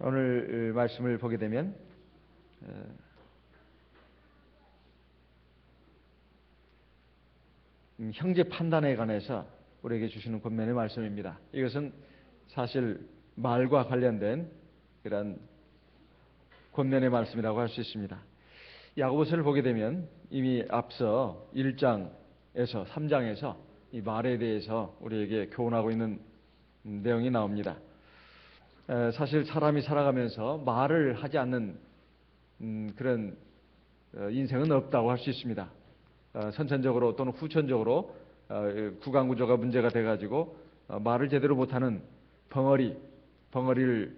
오늘 말씀을 보게 되면 형제 판단에 관해서 우리에게 주시는 권면의 말씀입니다. 이것은 사실 말과 관련된 그런 권면의 말씀이라고 할 수 있습니다. 야고보서를 보게 되면 이미 앞서 1장에서 3장에서 이 말에 대해서 우리에게 교훈하고 있는 내용이 나옵니다. 사실 사람이 살아가면서 말을 하지 않는 그런 인생은 없다고 할 수 있습니다. 선천적으로 또는 후천적으로 구강 구조가 문제가 돼가지고 말을 제대로 못하는 벙어리를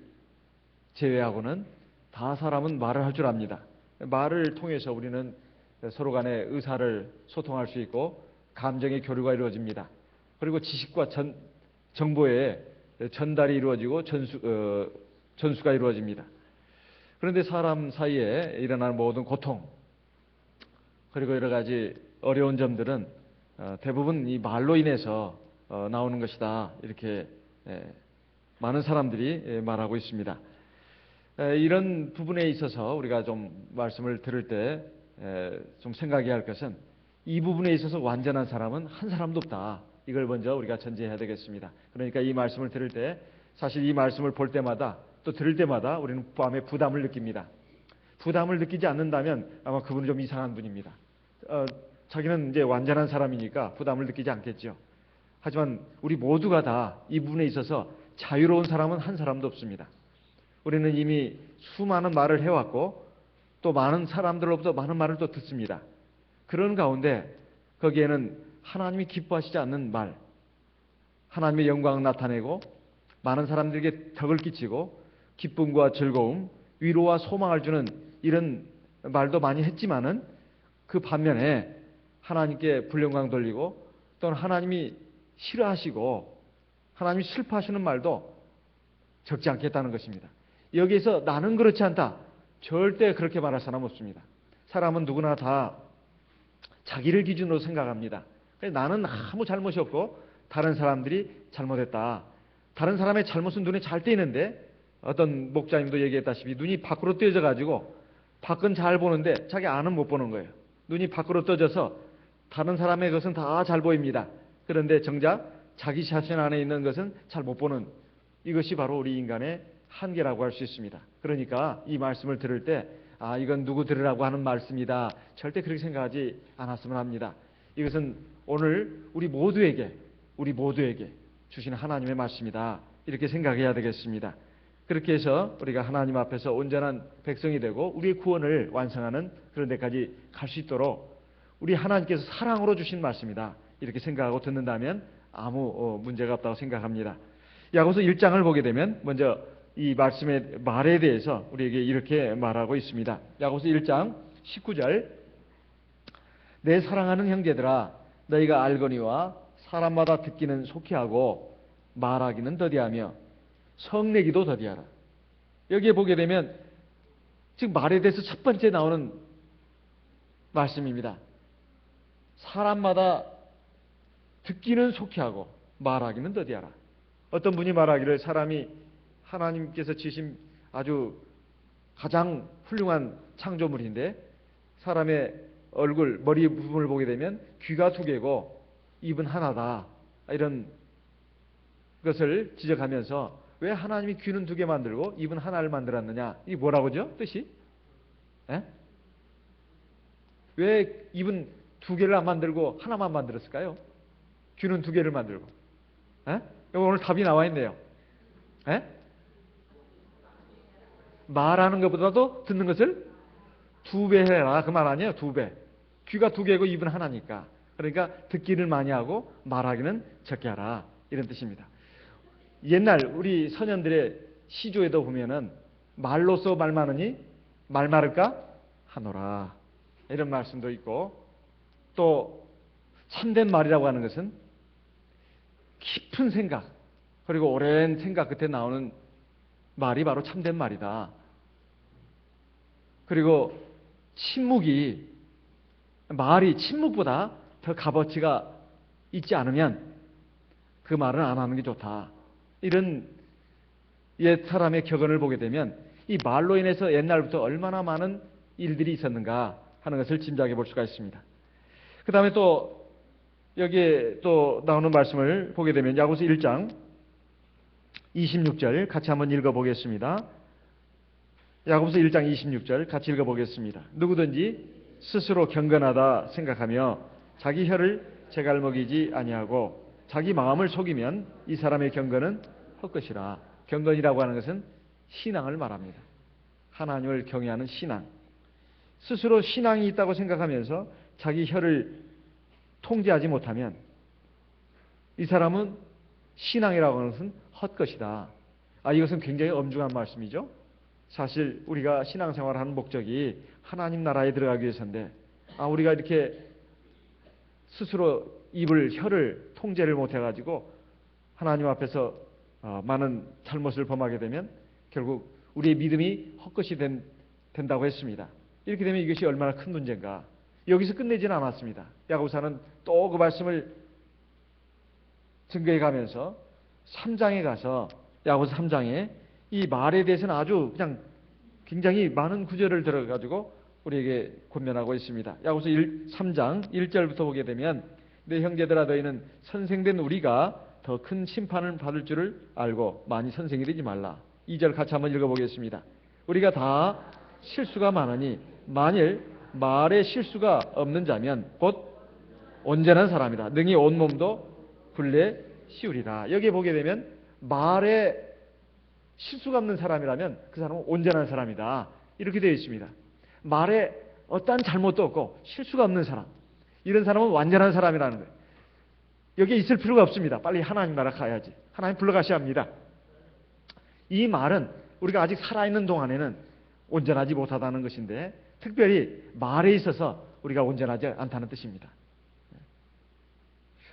제외하고는 다 사람은 말을 할 줄 압니다. 말을 통해서 우리는 서로 간의 의사를 소통할 수 있고 감정의 교류가 이루어집니다. 그리고 지식과 정보의 전달이 이루어지고 전수가 이루어집니다. 그런데 사람 사이에 일어나는 모든 고통 그리고 여러 가지 어려운 점들은 대부분 이 말로 인해서 나오는 것이다. 이렇게 많은 사람들이 말하고 있습니다. 이런 부분에 있어서 우리가 좀 말씀을 들을 때 좀 생각해야 할 것은 이 부분에 있어서 완전한 사람은 한 사람도 없다. 이걸 먼저 우리가 전제해야 되겠습니다. 그러니까 이 말씀을 들을 때 사실 이 말씀을 볼 때마다 또 들을 때마다 우리는 마음에 부담을 느낍니다. 부담을 느끼지 않는다면 아마 그분은 좀 이상한 분입니다. 자기는 이제 완전한 사람이니까 부담을 느끼지 않겠죠. 하지만 우리 모두가 다 이 부분에 있어서 자유로운 사람은 한 사람도 없습니다. 우리는 이미 수많은 말을 해왔고 또 많은 사람들로부터 많은 말을 또 듣습니다. 그런 가운데 거기에는 하나님이 기뻐하시지 않는 말, 하나님의 영광을 나타내고 많은 사람들에게 덕을 끼치고 기쁨과 즐거움, 위로와 소망을 주는 이런 말도 많이 했지만은 그 반면에 하나님께 불영광 돌리고 또는 하나님이 싫어하시고 하나님이 슬퍼하시는 말도 적지 않겠다는 것입니다. 여기에서 나는 그렇지 않다. 절대 그렇게 말할 사람 없습니다. 사람은 누구나 다 자기를 기준으로 생각합니다. 나는 아무 잘못이 없고 다른 사람들이 잘못했다. 다른 사람의 잘못은 눈에 잘 띄는데 어떤 목자님도 얘기했다시피 눈이 밖으로 떠져 가지고 밖은 잘 보는데 자기 안은 못 보는 거예요. 눈이 밖으로 떠져서 다른 사람의 것은 다 잘 보입니다. 그런데 정작 자기 자신 안에 있는 것은 잘 못 보는 이것이 바로 우리 인간의 한계라고 할 수 있습니다. 그러니까 이 말씀을 들을 때 이건 누구 들으라고 하는 말씀이다. 절대 그렇게 생각하지 않았으면 합니다. 이것은 오늘 우리 모두에게 주시는 하나님의 말씀이다. 이렇게 생각해야 되겠습니다. 그렇게 해서 우리가 하나님 앞에서 온전한 백성이 되고 우리의 구원을 완성하는 그런 데까지 갈 수 있도록 우리 하나님께서 사랑으로 주신 말씀이다. 이렇게 생각하고 듣는다면 아무 문제가 없다고 생각합니다. 야고보서 1장을 보게 되면 먼저 이 말씀의 말에 대해서 우리에게 이렇게 말하고 있습니다. 야고보서 1장 19절 내 사랑하는 형제들아 너희가 알거니와 사람마다 듣기는 속히 하고 말하기는 더디하며 성내기도 더디하라. 여기에 보게 되면 지금 말에 대해서 첫 번째 나오는 말씀입니다. 사람마다 듣기는 속히 하고 말하기는 더디하라. 어떤 분이 말하기를 사람이 하나님께서 지신 아주 가장 훌륭한 창조물인데 사람의 얼굴, 머리 부분을 보게 되면 귀가 두 개고 입은 하나다. 이런 것을 지적하면서 왜 하나님이 귀는 두 개 만들고 입은 하나를 만들었느냐? 이게 뭐라고죠? 뜻이? 왜 입은 두 개를 안 만들고 하나만 만들었을까요? 귀는 두 개를 만들고. 여기 오늘 답이 나와 있네요. 말하는 것보다도 듣는 것을 두 배 해라. 그 말 아니에요? 두 배. 귀가 두 개고 입은 하나니까. 그러니까 듣기를 많이 하고 말하기는 적게 하라. 이런 뜻입니다. 옛날 우리 선현들의 시조에도 보면은 말로써 말 많으니 말 많을까 하노라. 이런 말씀도 있고 또 참된 말이라고 하는 것은 깊은 생각 그리고 오랜 생각 끝에 나오는 말이 바로 참된 말이다. 그리고 말이 침묵보다 더 값어치가 있지 않으면 그 말은 안 하는 게 좋다. 이런 옛 사람의 격언을 보게 되면 이 말로 인해서 옛날부터 얼마나 많은 일들이 있었는가 하는 것을 짐작해 볼 수가 있습니다. 그 다음에 또 여기에 또 나오는 말씀을 보게 되면 야고보서 1장 26절 같이 한번 읽어보겠습니다. 야고보서 1장 26절 같이 읽어보겠습니다. 누구든지 스스로 경건하다 생각하며 자기 혀를 제갈먹이지 아니하고 자기 마음을 속이면 이 사람의 경건은 헛것이라. 경건이라고 하는 것은 신앙을 말합니다. 하나님을 경외하는 신앙. 스스로 신앙이 있다고 생각하면서 자기 혀를 통제하지 못하면 이 사람은 신앙이라고 하는 것은 헛것이다. 이것은 굉장히 엄중한 말씀이죠. 사실 우리가 신앙생활을 하는 목적이 하나님 나라에 들어가기 위해서인데 우리가 이렇게 스스로 혀를 통제를 못해가지고 하나님 앞에서 많은 잘못을 범하게 되면 결국 우리의 믿음이 헛것이 된다고 했습니다. 이렇게 되면 이것이 얼마나 큰 문제인가. 여기서 끝내지는 않았습니다. 야고보서는 또 그 말씀을 증거해 가면서 3장에 가서 야고보서 3장에 이 말에 대해서는 아주 그냥 굉장히 많은 구절을 들어가지고 우리에게 권면하고 있습니다. 야고보서 3장 1절부터 보게 되면 내 형제들아 너희는 선생된 우리가 더 큰 심판을 받을 줄을 알고 많이 선생이 되지 말라. 2절 같이 한번 읽어보겠습니다. 우리가 다 실수가 많으니 만일 말에 실수가 없는 자면 곧 온전한 사람이다. 능히 온몸도 굴레 씌우리라. 여기에 보게 되면 말에 실수가 없는 사람이라면 그 사람은 온전한 사람이다. 이렇게 되어 있습니다. 말에 어떠한 잘못도 없고 실수가 없는 사람, 이런 사람은 완전한 사람이라는 거예요. 여기에 있을 필요가 없습니다. 빨리 하나님 나라 가야지. 하나님 불러가셔야 합니다. 이 말은 우리가 아직 살아있는 동안에는 온전하지 못하다는 것인데 특별히 말에 있어서 우리가 온전하지 않다는 뜻입니다.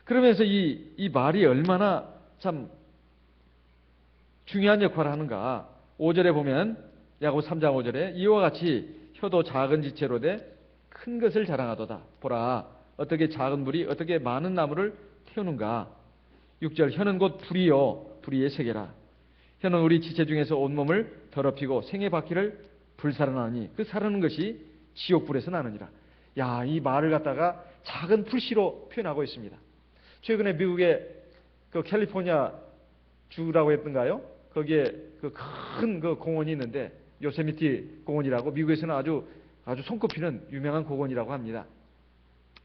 그러면서 이 말이 얼마나 참 중요한 역할을 하는가. 5절에 보면 야고보서 3장 5절에 이와 같이 혀도 작은 지체로 돼 큰 것을 자랑하도다. 보라 어떻게 작은 불이 어떻게 많은 나무를 태우는가. 6절 혀는 곧 불이요 불의의 세계라. 혀는 우리 지체 중에서 온몸을 더럽히고 생의 바퀴를 불살라나니 그 사르는 것이 지옥불에서 나느니라. 이 말을 갖다가 작은 불씨로 표현하고 있습니다. 최근에 미국의 그 캘리포니아 주라고 했던가요? 거기에 그 큰 그 공원이 있는데 요세미티 공원이라고 미국에서는 아주 손꼽히는 유명한 공원이라고 합니다.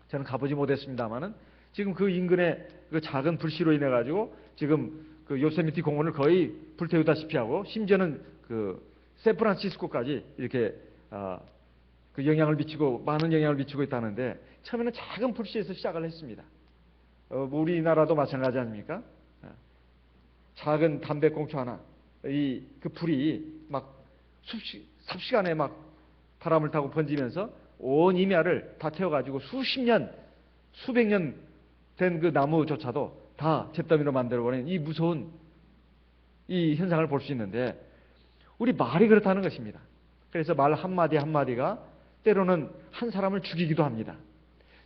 저는 가보지 못했습니다만은 지금 그 인근에 그 작은 불씨로 인해 가지고 지금 그 요세미티 공원을 거의 불태우다시피 하고 심지어는 그 샌프란시스코까지 이렇게 그 영향을 미치고 많은 영향을 미치고 있다는데 처음에는 작은 불씨에서 시작을 했습니다. 우리나라도 마찬가지 아닙니까? 작은 담배꽁초 하나, 그 불이 막 삽시간에 막 바람을 타고 번지면서 온 임야를 다 태워가지고 수백 년 된 그 나무조차도 다 잿더미로 만들어버린 이 무서운 이 현상을 볼 수 있는데 우리 말이 그렇다는 것입니다. 그래서 말 한마디 한마디가 때로는 한 사람을 죽이기도 합니다.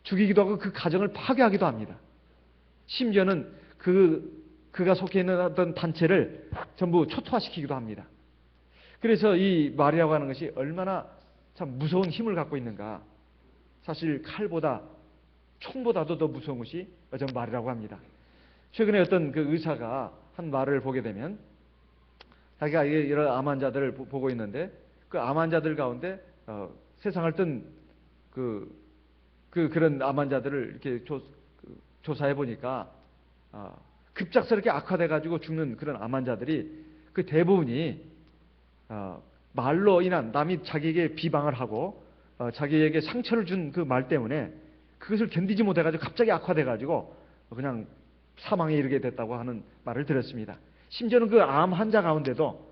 죽이기도 하고 그 가정을 파괴하기도 합니다. 심지어는 그가 속해 있는 어떤 단체를 전부 초토화시키기도 합니다. 그래서 이 말이라고 하는 것이 얼마나 참 무서운 힘을 갖고 있는가. 사실 칼보다 총보다도 더 무서운 것이 어떤 말이라고 합니다. 최근에 어떤 그 의사가 한 말을 보게 되면 자기가 이런 암 환자들을 보고 있는데 그 암 환자들 가운데 세상을 뜬 그런 암 환자들을 이렇게 조사해 보니까 급작스럽게 악화돼 가지고 죽는 그런 암 환자들이 그 대부분이 말로 인한 남이 자기에게 비방을 하고 자기에게 상처를 준 그 말 때문에 그것을 견디지 못해 가지고 갑자기 악화돼 가지고 그냥 사망에 이르게 됐다고 하는 말을 들었습니다. 심지어는 그 암 환자 가운데도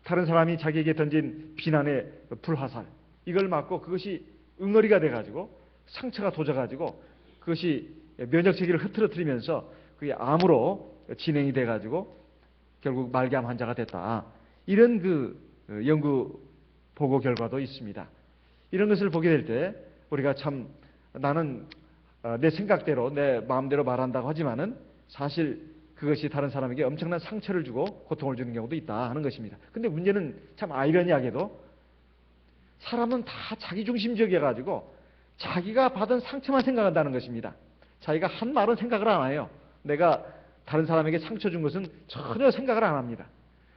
다른 사람이 자기에게 던진 비난의 불화살 이걸 맞고 그것이 응어리가 돼 가지고 상처가 도져 가지고 그것이 면역 체계를 흐트러뜨리면서 그게 암으로 진행이 돼 가지고 결국 말기암 환자가 됐다. 이런 그 연구 보고 결과도 있습니다. 이런 것을 보게 될 때 우리가 참 나는 내 생각대로 내 마음대로 말한다고 하지만은 사실 그것이 다른 사람에게 엄청난 상처를 주고 고통을 주는 경우도 있다 하는 것입니다. 근데 문제는 참 아이러니하게도 사람은 다 자기중심적이어 가지고 자기가 받은 상처만 생각한다는 것입니다. 자기가 한 말은 생각을 안 해요. 내가 다른 사람에게 상처 준 것은 전혀 생각을 안 합니다.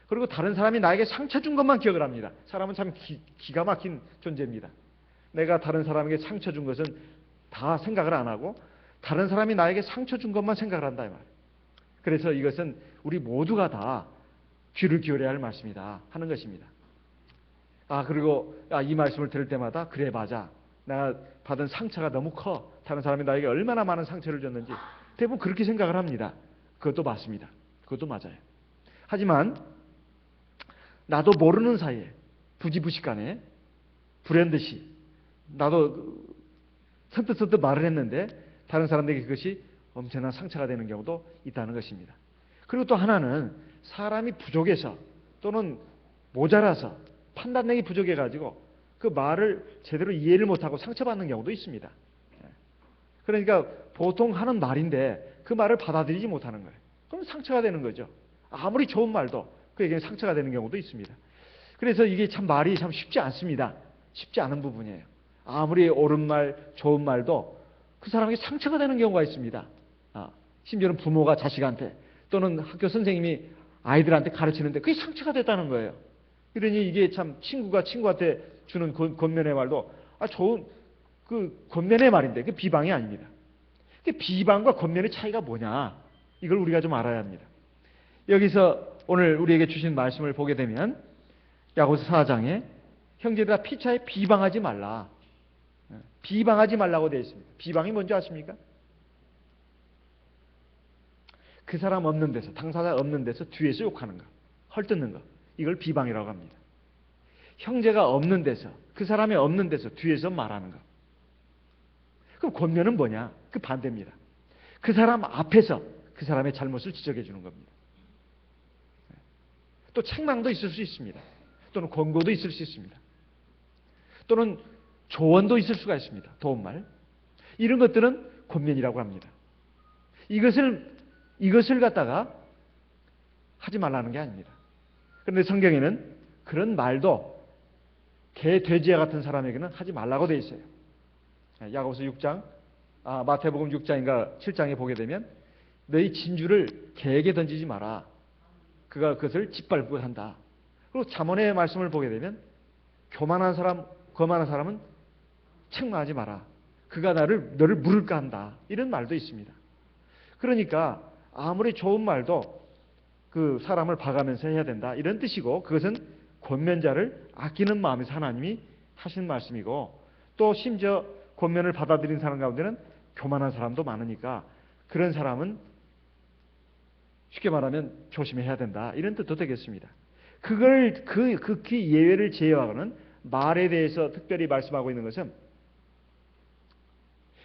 그리고 다른 사람이 나에게 상처 준 것만 기억을 합니다. 사람은 참 기가 막힌 존재입니다. 내가 다른 사람에게 상처 준 것은 다 생각을 안 하고 다른 사람이 나에게 상처 준 것만 생각을 한다 이 말이에요. 그래서 이것은 우리 모두가 다 귀를 기울여야 할 말씀이다 하는 것입니다. 그리고 이 말씀을 들을 때마다 그래 맞아. 내가 받은 상처가 너무 커. 다른 사람이 나에게 얼마나 많은 상처를 줬는지 대부분 그렇게 생각을 합니다. 그것도 맞습니다. 그것도 맞아요. 하지만 나도 모르는 사이에 부지부식간에 불현듯이 나도 선뜻선뜻 말을 했는데 다른 사람들에게 그것이 엄청난 상처가 되는 경우도 있다는 것입니다. 그리고 또 하나는 사람이 부족해서 또는 모자라서 판단력이 부족해가지고 그 말을 제대로 이해를 못하고 상처받는 경우도 있습니다. 그러니까 보통 하는 말인데 그 말을 받아들이지 못하는 거예요. 그럼 상처가 되는 거죠. 아무리 좋은 말도 그에게 상처가 되는 경우도 있습니다. 그래서 이게 참 말이 참 쉽지 않습니다. 쉽지 않은 부분이에요. 아무리 옳은 말, 좋은 말도 그 사람에게 상처가 되는 경우가 있습니다. 심지어는 부모가 자식한테 또는 학교 선생님이 아이들한테 가르치는데 그게 상처가 됐다는 거예요. 그러니 이게 참 친구가 친구한테 주는 권면의 말도 좋은 그 권면의 말인데 그 비방이 아닙니다. 그 비방과 권면의 차이가 뭐냐? 이걸 우리가 좀 알아야 합니다. 여기서 오늘 우리에게 주신 말씀을 보게 되면 야고보서 4장에 형제들아 피차에 비방하지 말라. 비방하지 말라고 되어 있습니다. 비방이 뭔지 아십니까? 그 사람 없는 데서, 당사자 없는 데서 뒤에서 욕하는 거, 헐뜯는 거. 이걸 비방이라고 합니다. 형제가 없는 데서, 그 사람이 없는 데서 뒤에서 말하는 거. 그럼 권면은 뭐냐? 그 반대입니다. 그 사람 앞에서 그 사람의 잘못을 지적해 주는 겁니다. 또 책망도 있을 수 있습니다. 또는 권고도 있을 수 있습니다. 또는 조언도 있을 수가 있습니다. 도움말. 이런 것들은 권면이라고 합니다. 이것을 갖다가 하지 말라는 게 아닙니다. 그런데 성경에는 그런 말도 개, 돼지와 같은 사람에게는 하지 말라고 되어 있어요. 야고보서 6장, 마태복음 6장인가 7장에 보게 되면 너희 진주를 개에게 던지지 마라. 그가 그것을 짓밟고 한다. 그리고 잠언의 말씀을 보게 되면 교만한 사람, 거만한 사람은 책망하지 마라. 그가 너를 물을까 한다. 이런 말도 있습니다. 그러니까 아무리 좋은 말도 그 사람을 봐가면서 해야 된다. 이런 뜻이고 그것은 권면자를 아끼는 마음에서 하나님이 하신 말씀이고 또 심지어 권면을 받아들인 사람 가운데는 교만한 사람도 많으니까 그런 사람은 쉽게 말하면 조심해야 된다. 이런 뜻도 되겠습니다. 그걸 극히 예외를 제외하고는 말에 대해서 특별히 말씀하고 있는 것은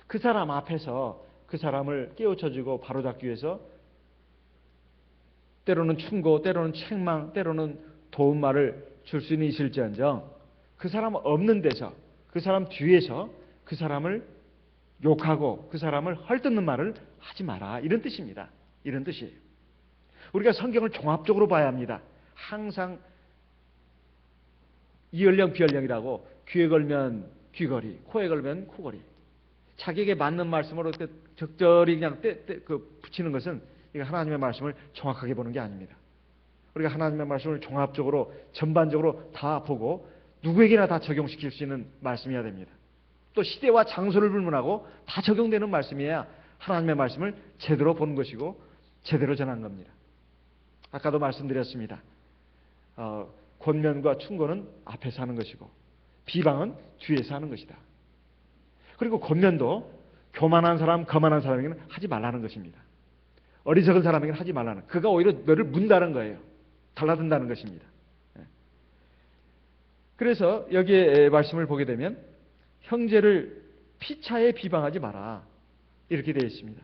그 사람 앞에서 그 사람을 깨우쳐주고 바로잡기 위해서 때로는 충고, 때로는 책망, 때로는 도움말을 줄 수는 있을지언정 그 사람 없는 데서 그 사람 뒤에서 그 사람을 욕하고 그 사람을 헐뜯는 말을 하지 마라. 이런 뜻입니다. 이런 뜻이에요. 우리가 성경을 종합적으로 봐야 합니다. 항상 이언령 비언령이라고 귀에 걸면 귀걸이, 코에 걸면 코걸이. 자기에게 맞는 말씀으로 적절히 그냥 붙이는 것은 하나님의 말씀을 정확하게 보는 게 아닙니다. 우리가 하나님의 말씀을 종합적으로 전반적으로 다 보고 누구에게나 다 적용시킬 수 있는 말씀이어야 됩니다. 또 시대와 장소를 불문하고 다 적용되는 말씀이어야 하나님의 말씀을 제대로 보는 것이고 제대로 전한 겁니다. 아까도 말씀드렸습니다. 권면과 충고는 앞에서 하는 것이고 비방은 뒤에서 하는 것이다. 그리고 권면도 교만한 사람, 거만한 사람에게는 하지 말라는 것입니다. 어리석은 사람에게는 하지 말라는, 그가 오히려 너를 문다는 거예요. 달라든다는 것입니다. 그래서 여기에 말씀을 보게 되면 형제를 피차에 비방하지 마라. 이렇게 되어 있습니다.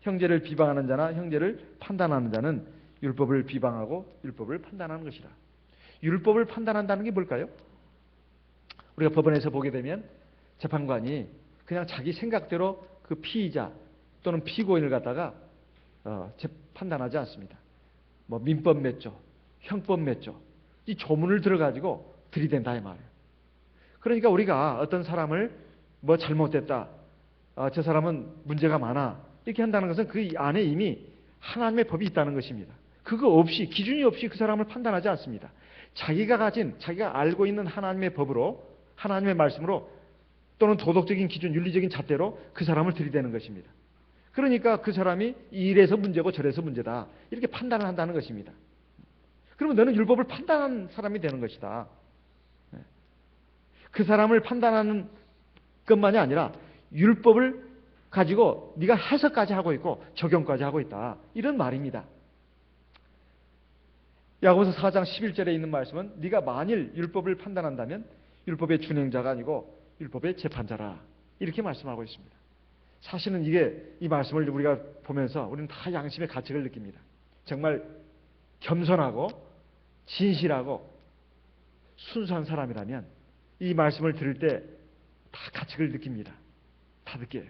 형제를 비방하는 자나 형제를 판단하는 자는 율법을 비방하고 율법을 판단하는 것이다. 율법을 판단한다는 게 뭘까요? 우리가 법원에서 보게 되면 재판관이 그냥 자기 생각대로 그 피의자 또는 피고인을 갖다가 판단하지 않습니다. 뭐 민법 몇 조, 형법 몇 조, 이 조문을 들어가지고 들이댄다 이 말이에요. 그러니까 우리가 어떤 사람을 뭐 잘못됐다, 저 사람은 문제가 많아 이렇게 한다는 것은 그 안에 이미 하나님의 법이 있다는 것입니다. 그거 없이, 기준이 없이 그 사람을 판단하지 않습니다. 자기가 알고 있는 하나님의 법으로, 하나님의 말씀으로, 또는 도덕적인 기준, 윤리적인 잣대로 그 사람을 들이대는 것입니다. 그러니까 그 사람이 이래서 문제고 저래서 문제다 이렇게 판단을 한다는 것입니다. 그러면 너는 율법을 판단한 사람이 되는 것이다. 그 사람을 판단하는 것만이 아니라 율법을 가지고 네가 해석까지 하고 있고 적용까지 하고 있다. 이런 말입니다. 야고보서 4장 11절에 있는 말씀은 네가 만일 율법을 판단한다면 율법의 준행자가 아니고 율법의 재판자라. 이렇게 말씀하고 있습니다. 사실은 이 말씀을 우리가 보면서 우리는 다 양심의 가책을 느낍니다. 정말 겸손하고 진실하고 순수한 사람이라면 이 말씀을 들을 때 다 가책을 느낍니다. 다 느껴요.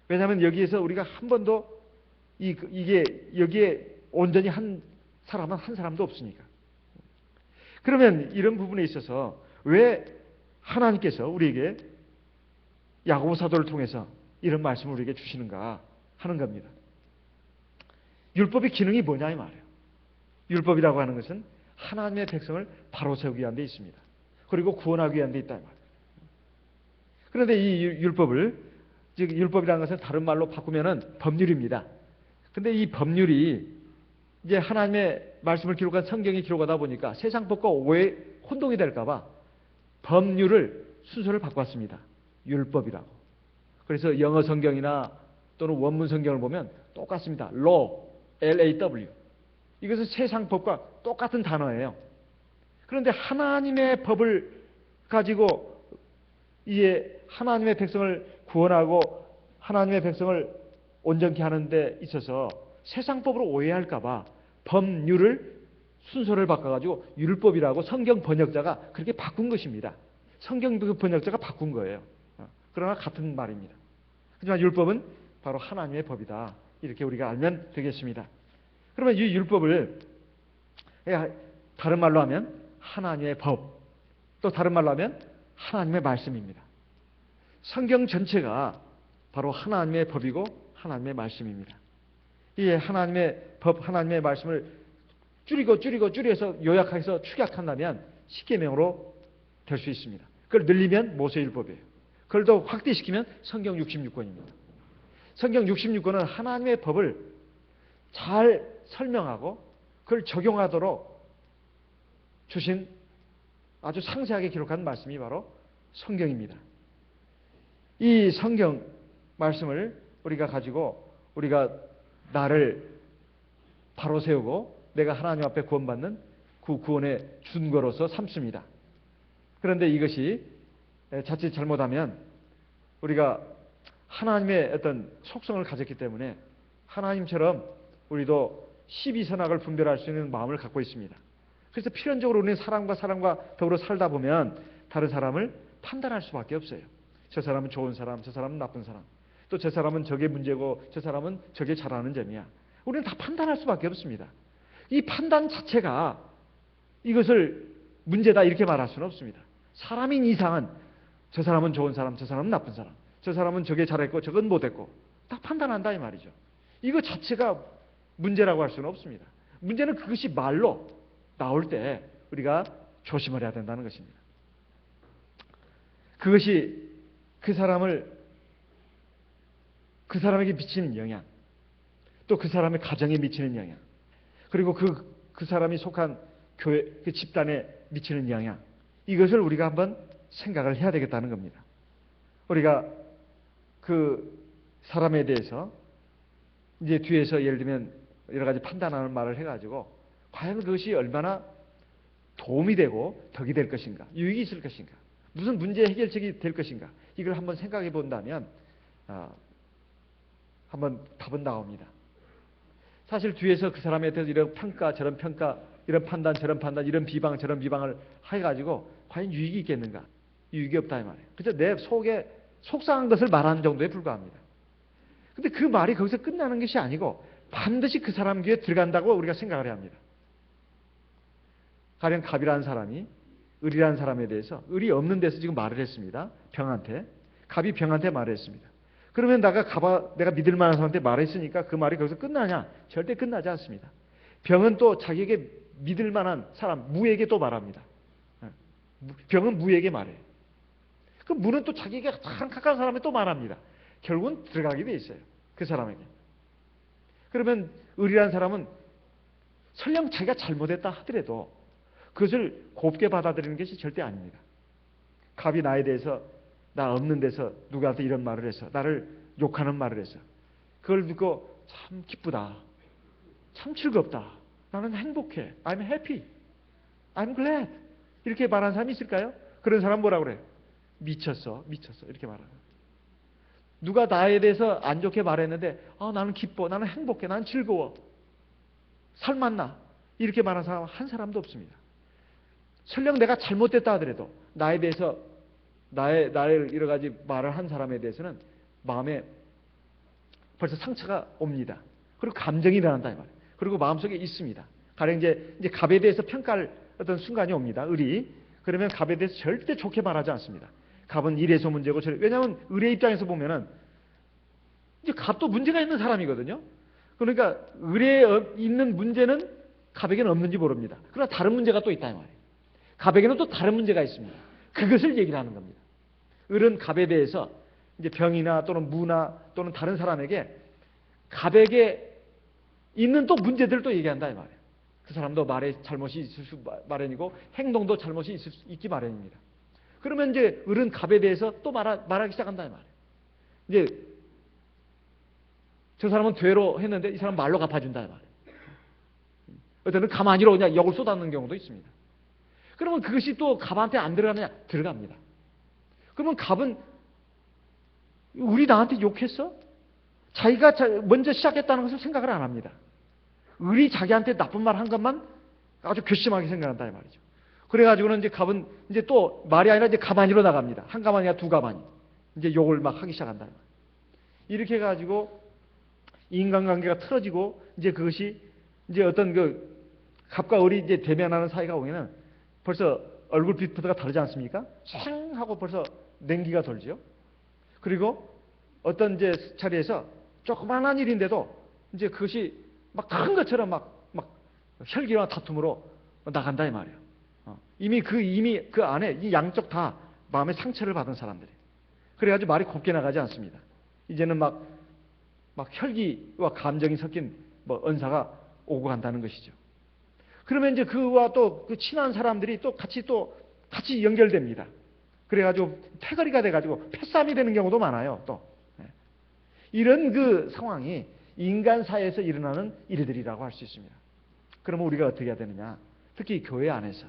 왜냐하면 여기에서 우리가 한 번도 여기에 온전히 한 사람은 한 사람도 없으니까. 그러면 이런 부분에 있어서 왜 하나님께서 우리에게 야고보 사도를 통해서 이런 말씀을 우리에게 주시는가 하는 겁니다. 율법의 기능이 뭐냐 이 말이에요. 율법이라고 하는 것은 하나님의 백성을 바로 세우기 위한 데 있습니다. 그리고 구원하기 위한 데 있다 이 말이에요. 그런데 이 율법을, 즉 율법이라는 것은 다른 말로 바꾸면은 법률입니다. 근데 이 법률이 이제 하나님의 말씀을 기록한 성경이 기록하다 보니까 세상 법과 오해 혼동이 될까봐 법률을 순서를 바꿨습니다. 율법이라고. 그래서 영어 성경이나 또는 원문 성경을 보면 똑같습니다. law, L-A-W. 이것은 세상 법과 똑같은 단어예요. 그런데 하나님의 법을 가지고 이에 하나님의 백성을 구원하고 하나님의 백성을 온전케 하는 데 있어서 세상 법으로 오해할까봐 법률을 순서를 바꿔가지고 율법이라고 성경 번역자가 그렇게 바꾼 것입니다. 성경 번역자가 바꾼 거예요. 그러나 같은 말입니다. 하지만 율법은 바로 하나님의 법이다. 이렇게 우리가 알면 되겠습니다. 그러면 이 율법을 다른 말로 하면 하나님의 법, 또 다른 말로 하면 하나님의 말씀입니다. 성경 전체가 바로 하나님의 법이고 하나님의 말씀입니다. 이 하나님의 법, 하나님의 말씀을 줄여서 요약해서 축약한다면 십계명으로 될 수 있습니다. 그걸 늘리면 모세율법이에요. 그걸 더 확대시키면 성경 66권입니다. 성경 66권은 하나님의 법을 잘 설명하고 그걸 적용하도록 주신 아주 상세하게 기록한 말씀이 바로 성경입니다. 이 성경 말씀을 우리가 가지고 우리가 나를 바로 세우고 내가 하나님 앞에 구원받는 그 구원의 준거로서 삼습니다. 그런데 이것이 자칫 잘못하면 우리가 하나님의 어떤 속성을 가졌기 때문에 하나님처럼 우리도 시비선악을 분별할 수 있는 마음을 갖고 있습니다. 그래서 필연적으로 우리는 사람과 더불어 살다 보면 다른 사람을 판단할 수밖에 없어요. 저 사람은 좋은 사람, 저 사람은 나쁜 사람. 또 저 사람은 저게 문제고 저 사람은 저게 잘하는 점이야. 우리는 다 판단할 수밖에 없습니다. 이 판단 자체가 이것을 문제다 이렇게 말할 수는 없습니다. 사람인 이상은 저 사람은 좋은 사람, 저 사람은 나쁜 사람. 저 사람은 저게 잘했고 저건 못했고 다 판단한다 이 말이죠. 이거 자체가 문제라고 할 수는 없습니다. 문제는 그것이 말로 나올 때 우리가 조심을 해야 된다는 것입니다. 그것이 그 사람에게 미치는 영향, 또 그 사람의 가정에 미치는 영향, 그리고 그 사람이 속한 교회, 그 집단에 미치는 영향, 이것을 우리가 한번 생각을 해야 되겠다는 겁니다. 우리가 그 사람에 대해서 이제 뒤에서 예를 들면 여러 가지 판단하는 말을 해가지고 과연 그것이 얼마나 도움이 되고 덕이 될 것인가, 유익이 있을 것인가, 무슨 문제 해결책이 될 것인가, 이걸 한번 생각해 본다면 한번 답은 나옵니다. 사실 뒤에서 그 사람에 대해서 이런 평가, 저런 평가, 이런 판단, 저런 판단, 이런 비방, 저런 비방을 해가지고 과연 유익이 있겠는가? 유익이 없다 이 말이에요. 그래서 내 속에 속상한 것을 말하는 정도에 불과합니다. 근데 그 말이 거기서 끝나는 것이 아니고 반드시 그 사람 귀에 들어간다고 우리가 생각을 해야 합니다. 가령 갑이라는 사람이 을이라는 사람에 대해서, 을이 없는 데서 지금 말을 했습니다. 병한테. 갑이 병한테 말을 했습니다. 그러면 내가 믿을 만한 사람한테 말했으니까 그 말이 거기서 끝나냐? 절대 끝나지 않습니다. 병은 또 자기에게 믿을 만한 사람, 무에게 또 말합니다. 병은 무에게 말해요. 그 무는 또 자기에게 가장 가까운 사람에 또 말합니다. 결국은 들어가게 돼 있어요. 그 사람에게. 그러면 을이라는 사람은 설령 자기가 잘못했다 하더라도 그것을 곱게 받아들이는 것이 절대 아닙니다. 갑이 나에 대해서, 나 없는 데서 누구한테 이런 말을 해서, 나를 욕하는 말을 해서, 그걸 듣고 참 기쁘다, 참 즐겁다, 나는 행복해, I'm happy, I'm glad, 이렇게 말하는 사람이 있을까요? 그런 사람 뭐라고 그래요? 미쳤어 이렇게 말하는 거예요. 누가 나에 대해서 안 좋게 말했는데 나는 기뻐, 나는 행복해, 나는 즐거워, 살맛나, 이렇게 말하는 사람 한 사람도 없습니다. 설령 내가 잘못됐다 하더라도 나에 대해서 나의 여러 가지 말을 한 사람에 대해서는 마음에 벌써 상처가 옵니다. 그리고 감정이 일어난다 이 말이에요. 그리고 마음속에 있습니다. 가령 이제 갑에 대해서 평가할 어떤 순간이 옵니다. 을이. 그러면 갑에 대해서 절대 좋게 말하지 않습니다. 갑은 이래서 문제고 왜냐하면 을의 입장에서 보면은 이제 갑도 문제가 있는 사람이거든요. 그러니까 을에 있는 문제는 갑에게는 없는지 모릅니다. 그러나 다른 문제가 또 있다 이 말이에요. 갑에게는 또 다른 문제가 있습니다. 그것을 얘기를 하는 겁니다. 을은 갑에 대해서 이제 병이나 또는 무나 또는 다른 사람에게 갑에게 있는 또 문제들을 또 얘기한다 이 말이에요. 그 사람도 말에 잘못이 있을 수 마련이고 행동도 잘못이 있기 마련입니다. 그러면 이제 을은 갑에 대해서 또 말하기 시작한다 이 말이에요. 이제 저 사람은 되로 했는데 이 사람 말로 갚아준다 이 말이에요. 어떤 가만히로 그냥 역을 쏟아내는 경우도 있습니다. 그러면 그것이 또 갑한테 안 들어가느냐? 들어갑니다. 그러면 갑은 우리 나한테 욕했어? 자기가 먼저 시작했다는 것을 생각을 안 합니다. 을이 자기한테 나쁜 말 한 것만 아주 괘씸하게 생각한다 이 말이죠. 그래가지고는 이제 갑은 이제 또 말이 아니라 이제 가만히로 나갑니다. 한 가만이야 두 가만이. 이제 욕을 막 하기 시작한다. 이렇게 해가지고 인간관계가 틀어지고 이제 그것이 이제 어떤 그 갑과 을이 이제 대면하는 사이가 오면은 벌써 얼굴빛부터가 다르지 않습니까? 촤 하고 벌써 냉기가 돌죠. 그리고 어떤 이제 자리에서 조그만한 일인데도 이제 그것이 막 큰 것처럼 막 혈기와 다툼으로 나간다 이 말이에요. 이미 그 안에 이 양쪽 다 마음의 상처를 받은 사람들이. 그래가지고 말이 곱게 나가지 않습니다. 이제는 막 혈기와 감정이 섞인 언사가 오고 간다는 것이죠. 그러면 이제 그와 또 그 친한 사람들이 또 같이 연결됩니다. 그래가지고 패거리가 돼가지고 패싸움이 되는 경우도 많아요. 또 이런 그 상황이 인간 사회에서 일어나는 일들이라고 할 수 있습니다. 그러면 우리가 어떻게 해야 되느냐? 특히 교회 안에서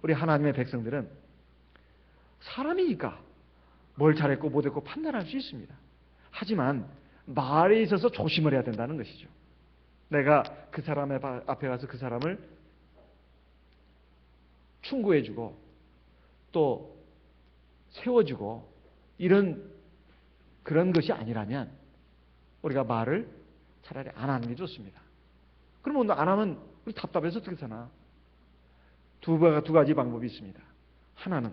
우리 하나님의 백성들은 사람이니까 뭘 잘했고 못했고 판단할 수 있습니다. 하지만 말에 있어서 조심을 해야 된다는 것이죠. 내가 그 사람의 앞에 가서 그 사람을 충고해주고 또 세워주고 그런 것이 아니라면 우리가 말을 차라리 안 하는 게 좋습니다. 그러면 안 하면 우리 답답해서 어떻게 사나? 두 가지 방법이 있습니다. 하나는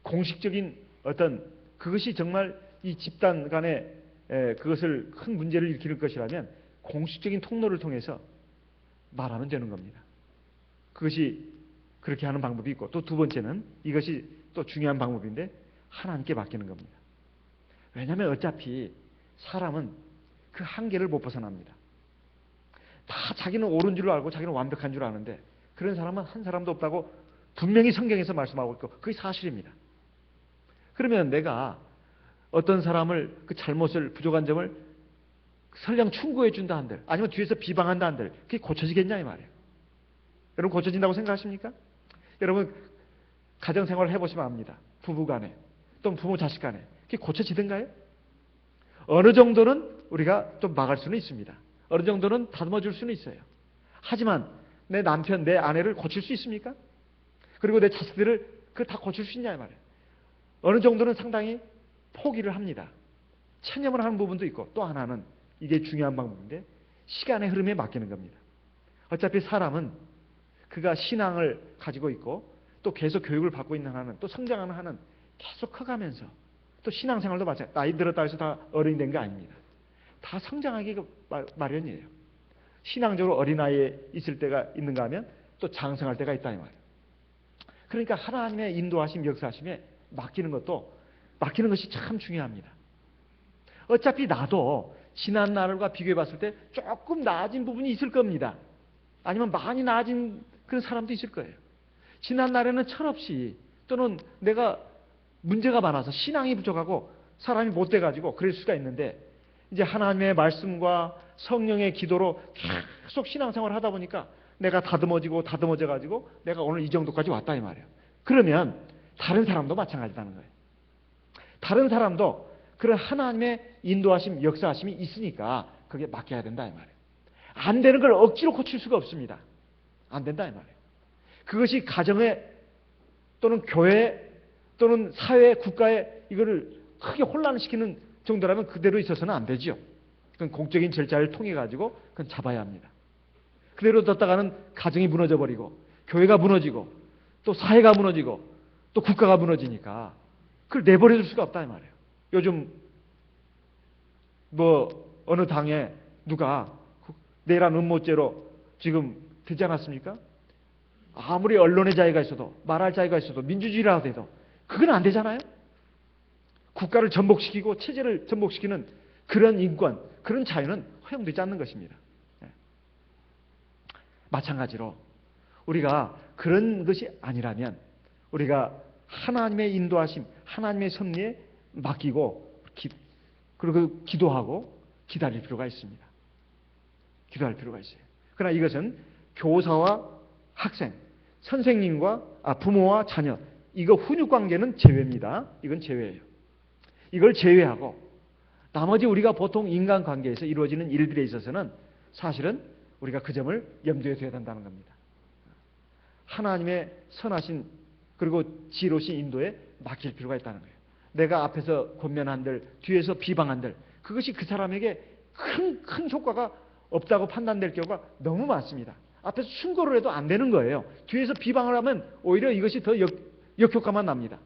공식적인 어떤 그것이 정말 이 집단 간에 그것을 큰 문제를 일으킬 것이라면 공식적인 통로를 통해서 말하면 되는 겁니다. 그것이 그렇게 하는 방법이 있고 또 두 번째는 이것이 또 중요한 방법인데 하나님께 맡기는 겁니다. 왜냐하면 어차피 사람은 그 한계를 못 벗어납니다. 다 자기는 옳은 줄 알고 자기는 완벽한 줄 아는데 그런 사람은 한 사람도 없다고 분명히 성경에서 말씀하고 있고 그게 사실입니다. 그러면 내가 어떤 사람을 그 잘못을 부족한 점을 설령 충고해 준다 한들 아니면 뒤에서 비방한다 한들 그게 고쳐지겠냐 이 말이에요. 여러분 고쳐진다고 생각하십니까? 여러분 가정생활을 해보시면 압니다. 부부간에 또는 부모 자식간에 그게 고쳐지던가요? 어느 정도는 우리가 좀 막을 수는 있습니다. 어느 정도는 다듬어 줄 수는 있어요. 하지만 내 남편, 내 아내를 고칠 수 있습니까? 그리고 내 자식들을 그 다 고칠 수 있냐 이 말이에요. 어느 정도는 상당히 포기를 합니다. 체념을 하는 부분도 있고 또 하나는 이게 중요한 방법인데 시간의 흐름에 맡기는 겁니다. 어차피 사람은 그가 신앙을 가지고 있고 또 계속 교육을 받고 있는 한은 또 성장하는 한은 계속 커가면서 또 신앙생활도 마찬가지. 나이 들었다 해서 다 어른이 된 게 아닙니다. 다 성장하기 마련이에요. 신앙적으로 어린아이에 있을 때가 있는가 하면 또 장성할 때가 있다 이 말이에요. 그러니까 하나님의 인도하심, 역사하심에 맡기는 것이 참 중요합니다. 어차피 나도 지난 날과 비교해 봤을 때 조금 나아진 부분이 있을 겁니다. 아니면 많이 나아진 그런 사람도 있을 거예요. 지난 날에는 철없이 또는 내가 문제가 많아서 신앙이 부족하고 사람이 못 돼가지고 그럴 수가 있는데 이제 하나님의 말씀과 성령의 기도로 계속 신앙생활을 하다 보니까 내가 다듬어져가지고 내가 오늘 이 정도까지 왔다 이 말이에요. 그러면 다른 사람도 마찬가지라는 거예요. 다른 사람도 그런 하나님의 인도하심, 역사하심이 있으니까 그게 맡겨야 된다 이 말이에요. 안 되는 걸 억지로 고칠 수가 없습니다. 안 된다 이 말이에요. 그것이 가정에 또는 교회 또는 사회, 국가에 이거를 크게 혼란시키는 정도라면 그대로 있어서는 안 되죠. 그건 공적인 절차를 통해 가지고 그건 잡아야 합니다. 그대로 뒀다가는 가정이 무너져 버리고 교회가 무너지고 또 사회가 무너지고 또 국가가 무너지니까 그걸 내버려 둘 수가 없다 이 말이에요. 요즘 어느 당에 누가 내란 음모죄로 지금 되지 않았습니까? 아무리 언론의 자유가 있어도 말할 자유가 있어도 민주주의라고 해도 그건 안 되잖아요. 국가를 전복시키고 체제를 전복시키는 그런 인권, 그런 자유는 허용되지 않는 것입니다. 마찬가지로 우리가 그런 것이 아니라면 우리가 하나님의 인도하심, 하나님의 섭리에 맡기고 그리고 기도하고 기다릴 필요가 있습니다. 기도할 필요가 있어요. 그러나 이것은 교사와 학생, 선생님과 부모와 자녀 이거 훈육관계는 제외입니다. 이건 제외예요. 이걸 제외하고 나머지 우리가 보통 인간관계에서 이루어지는 일들에 있어서는 사실은 우리가 그 점을 염두에 둬야 된다는 겁니다. 하나님의 선하신 그리고 지혜로우신 인도에 맡길 필요가 있다는 거예요. 내가 앞에서 권면한들 뒤에서 비방한들 그것이 그 사람에게 큰 효과가 없다고 판단될 경우가 너무 많습니다. 앞에서 충고를 해도 안 되는 거예요. 뒤에서 비방을 하면 오히려 이것이 더 역효과만 납니다.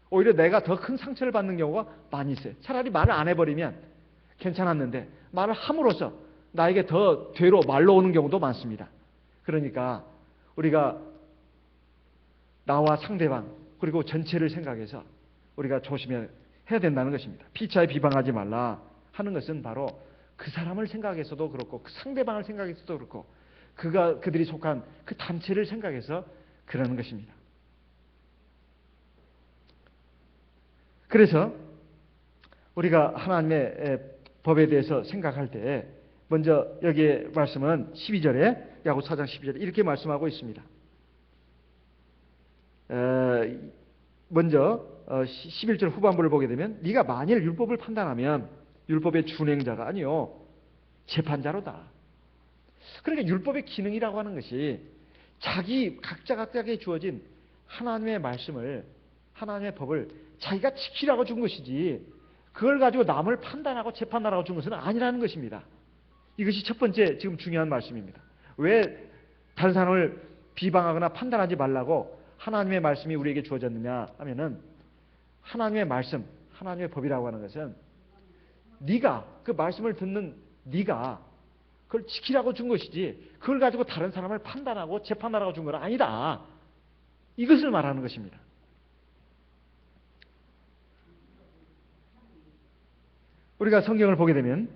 오히려 내가 더 큰 상처를 받는 경우가 많이 있어요. 차라리 말을 안 해버리면 괜찮았는데 말을 함으로써 나에게 더 되로 말로 오는 경우도 많습니다. 그러니까 우리가 나와 상대방 그리고 전체를 생각해서 우리가 조심해야 된다는 것입니다. 피차에 비방하지 말라 하는 것은 바로 그 사람을 생각해서도 그렇고 그 상대방을 생각해서도 그렇고 그들이 속한 그 단체를 생각해서 그러는 것입니다. 그래서 우리가 하나님의 법에 대해서 생각할 때 먼저 여기에 말씀은 12절에 야고보서 4장 12절에 이렇게 말씀하고 있습니다. 먼저 11절 후반부를 보게 되면 네가 만일 율법을 판단하면 율법의 준행자가 아니요 재판자로다. 그러니까 율법의 기능이라고 하는 것이 각자에게 주어진 하나님의 말씀을 하나님의 법을 자기가 지키라고 준 것이지 그걸 가지고 남을 판단하고 재판하라고 준 것은 아니라는 것입니다. 이것이 첫 번째 지금 중요한 말씀입니다. 왜 다른 사람을 비방하거나 판단하지 말라고 하나님의 말씀이 우리에게 주어졌느냐 하면은 하나님의 말씀, 하나님의 법이라고 하는 것은 네가 그 말씀을 듣는 네가 그걸 지키라고 준 것이지 그걸 가지고 다른 사람을 판단하고 재판하라고 준 건 아니다. 이것을 말하는 것입니다. 우리가 성경을 보게 되면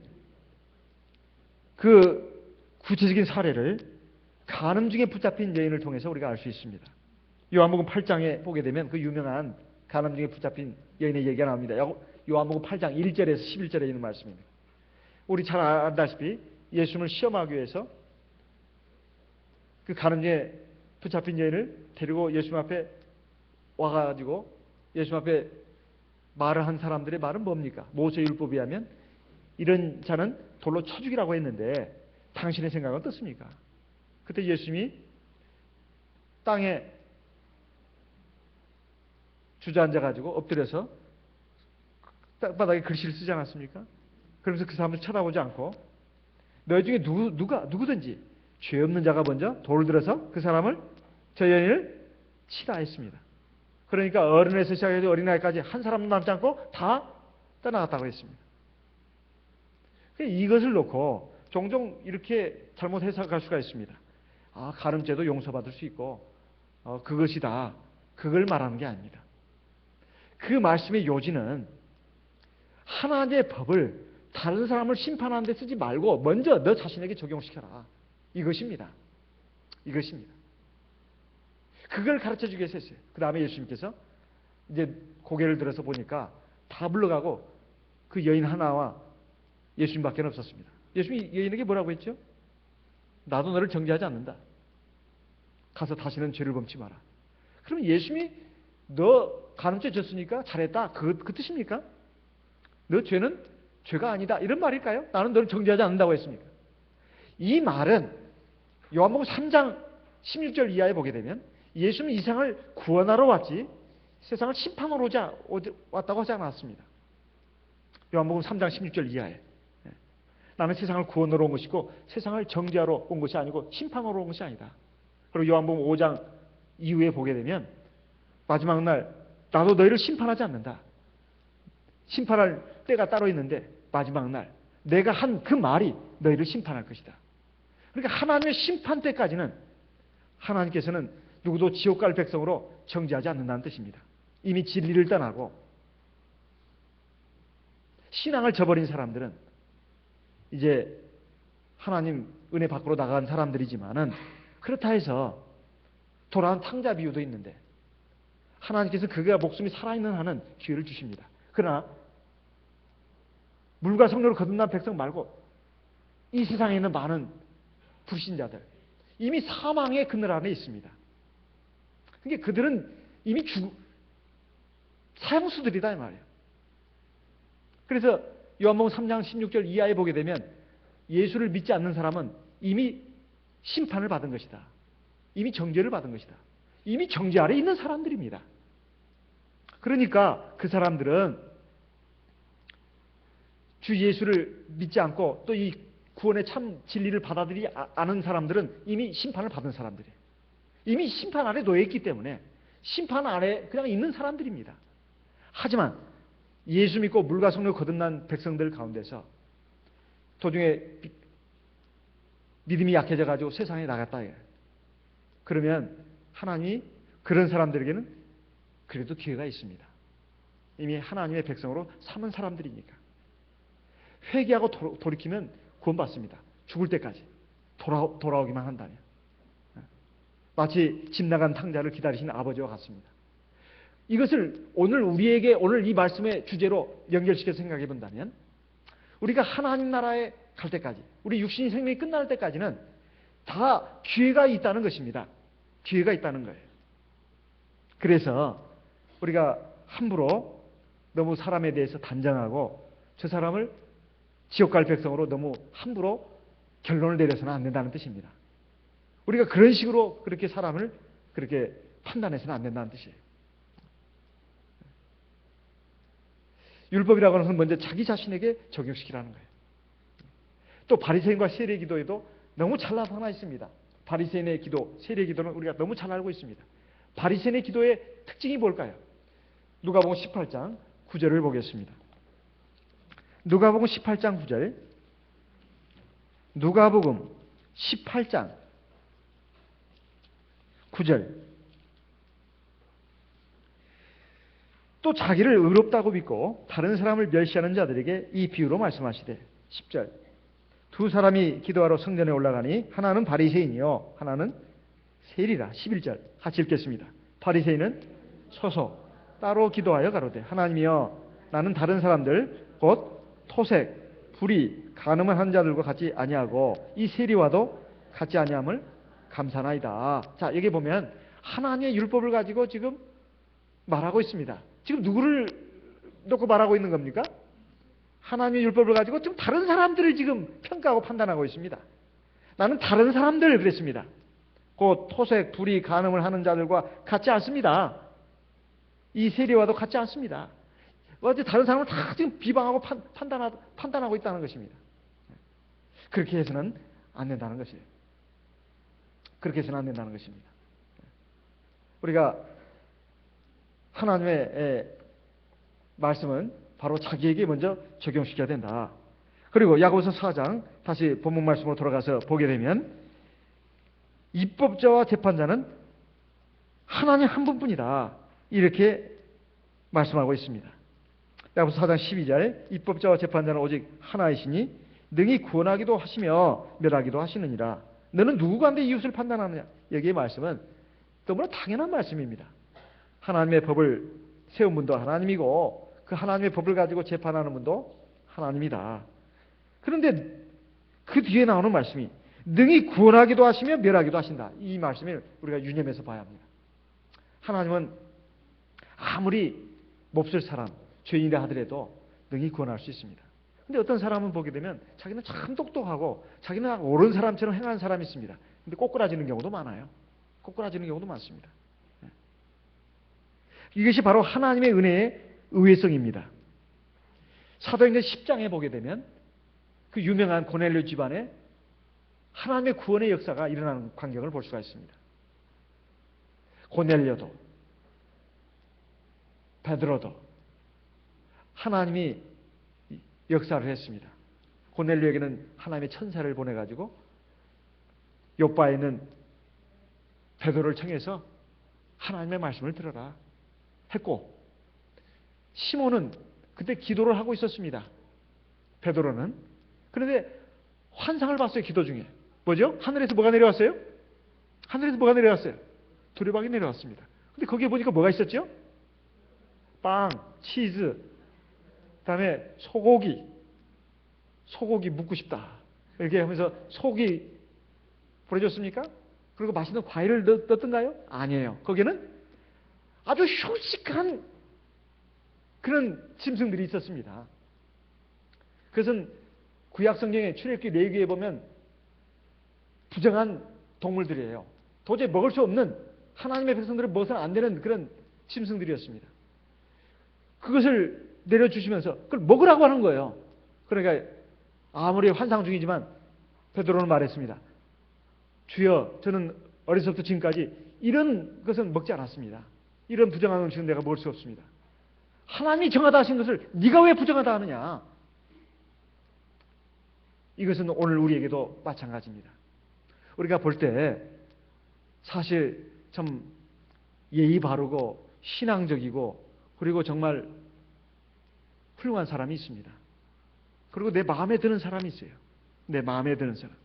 그 구체적인 사례를 간음 중에 붙잡힌 여인을 통해서 우리가 알 수 있습니다. 요한복음 8장에 보게 되면 그 유명한 간음 중에 붙잡힌 여인의 얘기가 나옵니다. 요한복음 8장 1절에서 11절에 있는 말씀입니다. 우리 잘 알다시피 예수님을 시험하기 위해서 그 간음 중에 붙잡힌 여인을 데리고 예수님 앞에 와가지고 예수님 앞에 말을 한 사람들의 말은 뭡니까? 모세율법에 하면 이런 자는 돌로 쳐 죽이라고 했는데 당신의 생각은 어떻습니까? 그때 예수님이 땅에 주저앉아가지고 엎드려서 땅바닥에 글씨를 쓰지 않았습니까? 그러면서 그 사람을 쳐다보지 않고 너희 중에 누구든지 죄 없는 자가 먼저 돌을 들어서 그 사람을, 저 여인을 치라 했습니다. 그러니까 어른에서 시작해서 어린아이까지 한 사람도 남지 않고 다 떠나갔다고 했습니다. 이것을 놓고 종종 이렇게 잘못 해석할 수가 있습니다. 간음죄도 용서받을 수 있고 그것이다, 그걸 말하는 게 아닙니다. 그 말씀의 요지는 하나님의 법을 다른 사람을 심판하는 데 쓰지 말고 먼저 너 자신에게 적용시켜라, 이것입니다. 이것입니다. 그걸 가르쳐주기 위해서 했어요. 그 다음에 예수님께서 이제 고개를 들어서 보니까 다 물러가고 그 여인 하나와 예수님밖에 없었습니다. 예수님이 여인에게 뭐라고 했죠? 나도 너를 정죄하지 않는다. 가서 다시는 죄를 범치 마라. 그러면 예수님이 너 간음죄 졌으니까 잘했다, 그 뜻입니까? 너 죄는 죄가 아니다, 이런 말일까요? 나는 너를 정죄하지 않는다고 했습니까? 이 말은 요한복음 3장 16절 이하에 보게 되면 예수님은 이 세상을 구원하러 왔지 세상을 심판하러 왔다고 하지 않았습니다. 요한복음 3장 16절 이하에 나는 세상을 구원하러 온 것이고 세상을 정죄하러 온 것이 아니고 심판하러 온 것이 아니다. 그리고 요한복음 5장 이후에 보게 되면 마지막 날 나도 너희를 심판하지 않는다. 심판할 때가 따로 있는데 마지막 날 내가 한 그 말이 너희를 심판할 것이다. 그러니까 하나님의 심판 때까지는 하나님께서는 누구도 지옥 갈 백성으로 정죄하지 않는다는 뜻입니다. 이미 진리를 떠나고 신앙을 저버린 사람들은 이제 하나님 은혜 밖으로 나간 사람들이지만은 그렇다 해서 돌아온 탕자 비유도 있는데 하나님께서 그가 목숨이 살아있는 한은 기회를 주십니다. 그러나 물과 성령으로 거듭난 백성 말고 이 세상에 있는 많은 불신자들 이미 사망의 그늘 안에 있습니다. 그러니까 그들은 이미 사형수들이다 이 말이에요. 그래서 요한복음 3장 16절 이하에 보게 되면 예수를 믿지 않는 사람은 이미 심판을 받은 것이다. 이미 정죄를 받은 것이다. 이미 정죄 아래 있는 사람들입니다. 그러니까 그 사람들은 주 예수를 믿지 않고 또 이 구원의 참 진리를 받아들이지 않은 사람들은 이미 심판을 받은 사람들이에요. 이미 심판 아래 놓여 있기 때문에 심판 아래 그냥 있는 사람들입니다. 하지만 예수 믿고 물과 성령을 거듭난 백성들 가운데서 도중에 믿음이 약해져 가지고 세상에 나갔다. 그러면 하나님이 그런 사람들에게는 그래도 기회가 있습니다. 이미 하나님의 백성으로 삼은 사람들이니까. 회개하고 돌이키면 구원받습니다. 죽을 때까지 돌아오기만 한다면. 마치 집 나간 탕자를 기다리시는 아버지와 같습니다. 이것을 오늘 이 말씀의 주제로 연결시켜서 생각해 본다면 우리가 하나님 나라에 갈 때까지 우리 육신의 생명이 끝날 때까지는 다 기회가 있다는 것입니다. 기회가 있다는 거예요. 그래서 우리가 함부로 너무 사람에 대해서 단정하고 저 사람을 지옥 갈 백성으로 너무 함부로 결론을 내려서는 안 된다는 뜻입니다. 우리가 그런 식으로 그렇게 사람을 그렇게 판단해서는 안 된다는 뜻이에요. 율법이라고 하는 것은 먼저 자기 자신에게 적용시키라는 거예요. 또 바리새인과 세리의 기도에도 너무 잘 나타나 있습니다. 바리새인의 기도, 세리의 기도는 우리가 너무 잘 알고 있습니다. 바리새인의 기도의 특징이 뭘까요? 누가복음 18장 9절을 보겠습니다. 누가복음 18장 9절. 누가복음 18장 9절. 또 자기를 의롭다고 믿고 다른 사람을 멸시하는 자들에게 이 비유로 말씀하시되 10절. 두 사람이 기도하러 성전에 올라가니 하나는 바리새인이요 하나는 세리라. 11절 같이 읽겠습니다. 바리새인은 서서 따로 기도하여 가로되 하나님이여 나는 다른 사람들 곧 토색, 불의, 간음을 하는 자들과 같이 아니하고 이 세리와도 같이 아니함을 감사나이다. 자, 여기 보면 하나님의 율법을 가지고 지금 말하고 있습니다. 지금 누구를 놓고 말하고 있는 겁니까? 하나님의 율법을 가지고 좀 다른 사람들을 지금 평가하고 판단하고 있습니다. 나는 다른 사람들 그랬습니다. 곧 토색, 불의, 간음을 하는 자들과 같지 않습니다. 이 세리와도 같지 않습니다. 어째 다른 사람을 다 지금 비방하고 판단하고 있다는 것입니다. 그렇게 해서는 안 된다는 것이에요. 그렇게 해서는 안 된다는 것입니다. 우리가 하나님의 말씀은 바로 자기에게 먼저 적용시켜야 된다. 그리고 야고보서 4장 다시 본문 말씀으로 돌아가서 보게 되면 입법자와 재판자는 하나님 한 분뿐이다. 이렇게 말씀하고 있습니다. 야고보서 4장 12절 입법자와 재판자는 오직 하나이시니 능히 구원하기도 하시며 멸하기도 하시느니라. 너는 누구 가운데 이웃을 판단하느냐. 여기의 말씀은 너무나 당연한 말씀입니다. 하나님의 법을 세운 분도 하나님이고 그 하나님의 법을 가지고 재판하는 분도 하나님이다. 그런데 그 뒤에 나오는 말씀이 능히 구원하기도 하시며 멸하기도 하신다. 이 말씀을 우리가 유념해서 봐야 합니다. 하나님은 아무리 몹쓸 사람, 죄인이라 하더라도 능히 구원할 수 있습니다. 근데 어떤 사람은 보게 되면 자기는 참 똑똑하고 자기는 옳은 사람처럼 행하는 사람이 있습니다. 근데 꼬꾸라지는 경우도 많아요. 꼬꾸라지는 경우도 많습니다. 이것이 바로 하나님의 은혜의 의외성입니다. 사도행전 10장에 보게 되면 그 유명한 고넬료 집안에 하나님의 구원의 역사가 일어나는 광경을 볼 수가 있습니다. 고넬료도 베드로도 하나님이 역사를 했습니다. 고넬료에게는 하나님의 천사를 보내가지고 요바에 있는 베드로를 청해서 하나님의 말씀을 들어라 했고, 시몬은 그때 기도를 하고 있었습니다. 베드로는. 그런데 환상을 봤어요. 기도 중에. 뭐죠? 하늘에서 뭐가 내려왔어요? 하늘에서 뭐가 내려왔어요? 두레박이 내려왔습니다. 근데 거기에 보니까 뭐가 있었죠? 빵, 치즈, 그다음에 소고기 묻고 싶다. 이렇게 하면서 소고기 보내줬습니까? 그리고 맛있는 과일을 넣었던가요? 아니에요. 거기에는 아주 흉측한 그런 짐승들이 있었습니다. 그것은 구약 성경의 출애굽기 레위기에 보면 부정한 동물들이에요. 도저히 먹을 수 없는, 하나님의 백성들은 먹어서는 안 되는 그런 짐승들이었습니다. 그것을 내려주시면서 그걸 먹으라고 하는 거예요. 그러니까 아무리 환상 중이지만 베드로는 말했습니다. 주여, 저는 어려서부터 지금까지 이런 것은 먹지 않았습니다. 이런 부정한 음식은 내가 먹을 수 없습니다. 하나님이 정하다 하신 것을 네가 왜 부정하다 하느냐. 이것은 오늘 우리에게도 마찬가지입니다. 우리가 볼 때 사실 참 예의 바르고 신앙적이고 그리고 정말 훌륭한 사람이 있습니다. 그리고 내 마음에 드는 사람이 있어요. 내 마음에 드는 사람.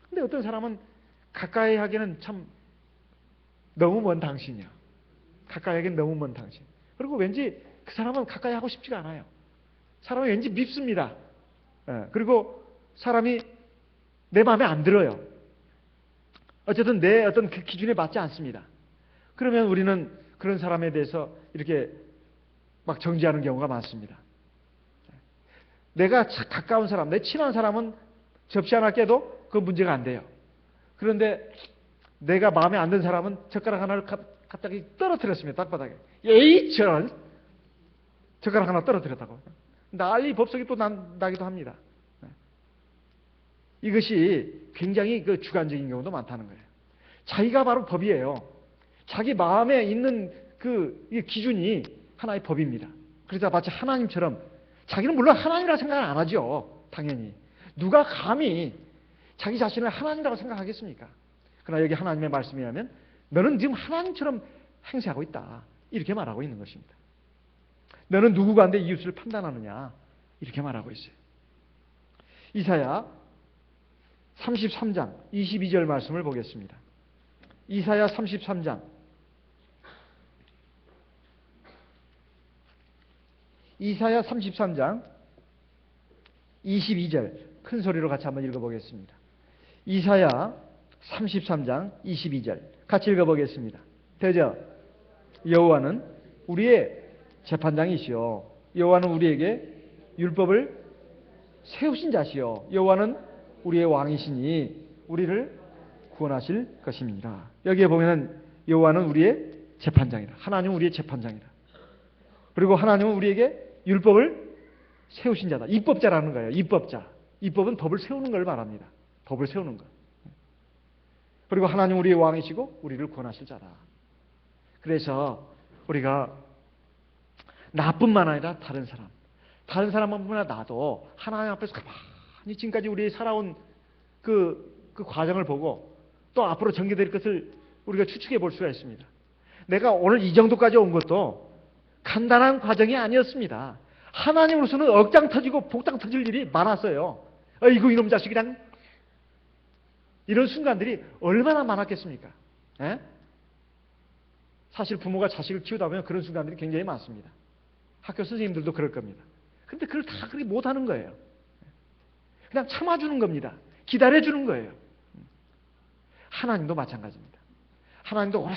근데 어떤 사람은 가까이 하기에는 참 너무 먼 당신이야. 가까이 하기엔 너무 먼 당신. 그리고 왠지 그 사람은 가까이 하고 싶지가 않아요. 사람은 왠지 밉습니다. 그리고 사람이 내 마음에 안 들어요. 어쨌든 내 어떤 그 기준에 맞지 않습니다. 그러면 우리는 그런 사람에 대해서 이렇게 막 정지하는 경우가 많습니다. 내가 가까운 사람, 내 친한 사람은 접시 하나 깨도 그 문제가 안 돼요. 그런데 내가 마음에 안 드는 사람은 젓가락 하나를 갑자기 떨어뜨렸습니다. 땅바닥에. 에이, 저런! 젓가락 하나 떨어뜨렸다고. 난리 법석이 또 나기도 합니다. 이것이 굉장히 그 주관적인 경우도 많다는 거예요. 자기가 바로 법이에요. 자기 마음에 있는 그 기준이 하나의 법입니다. 그러다 마치 하나님처럼, 자기는 물론 하나님이라 생각을 안 하죠. 당연히. 누가 감히 자기 자신을 하나님이라고 생각하겠습니까? 그러나 여기 하나님의 말씀이라면 너는 지금 하나님처럼 행세하고 있다. 이렇게 말하고 있는 것입니다. 너는 누구 가운데 이웃을 판단하느냐. 이렇게 말하고 있어요. 이사야 33장 22절 말씀을 보겠습니다. 이사야 33장 22절 큰 소리로 같이 한번 읽어보겠습니다. 이사야 33장 22절 같이 읽어보겠습니다. 되죠? 여호와는 우리의 재판장이시오. 여호와는 우리에게 율법을 세우신 자시오. 여호와는 우리의 왕이시니 우리를 구원하실 것입니다. 여기에 보면은 여호와는 우리의 재판장이다. 하나님은 우리의 재판장이다. 그리고 하나님은 우리에게 율법을 세우신 자다. 입법자라는 거예요. 입법자. 입법은 법을 세우는 걸 말합니다. 법을 세우는 것. 그리고 하나님 우리의 왕이시고 우리를 구원하실 자다. 그래서 우리가 나뿐만 아니라 다른 사람뿐만 아니라 나도 하나님 앞에서 가만히 지금까지 우리 살아온 그 과정을 보고 또 앞으로 전개될 것을 우리가 추측해 볼 수가 있습니다. 내가 오늘 이 정도까지 온 것도 간단한 과정이 아니었습니다. 하나님으로서는 억장 터지고 복장 터질 일이 많았어요. 아이고 이놈 자식이란 이런 순간들이 얼마나 많았겠습니까? 에? 사실 부모가 자식을 키우다 보면 그런 순간들이 굉장히 많습니다. 학교 선생님들도 그럴 겁니다. 근데 그걸 다 그렇게 못하는 거예요. 그냥 참아주는 겁니다. 기다려주는 거예요. 하나님도 마찬가지입니다. 하나님도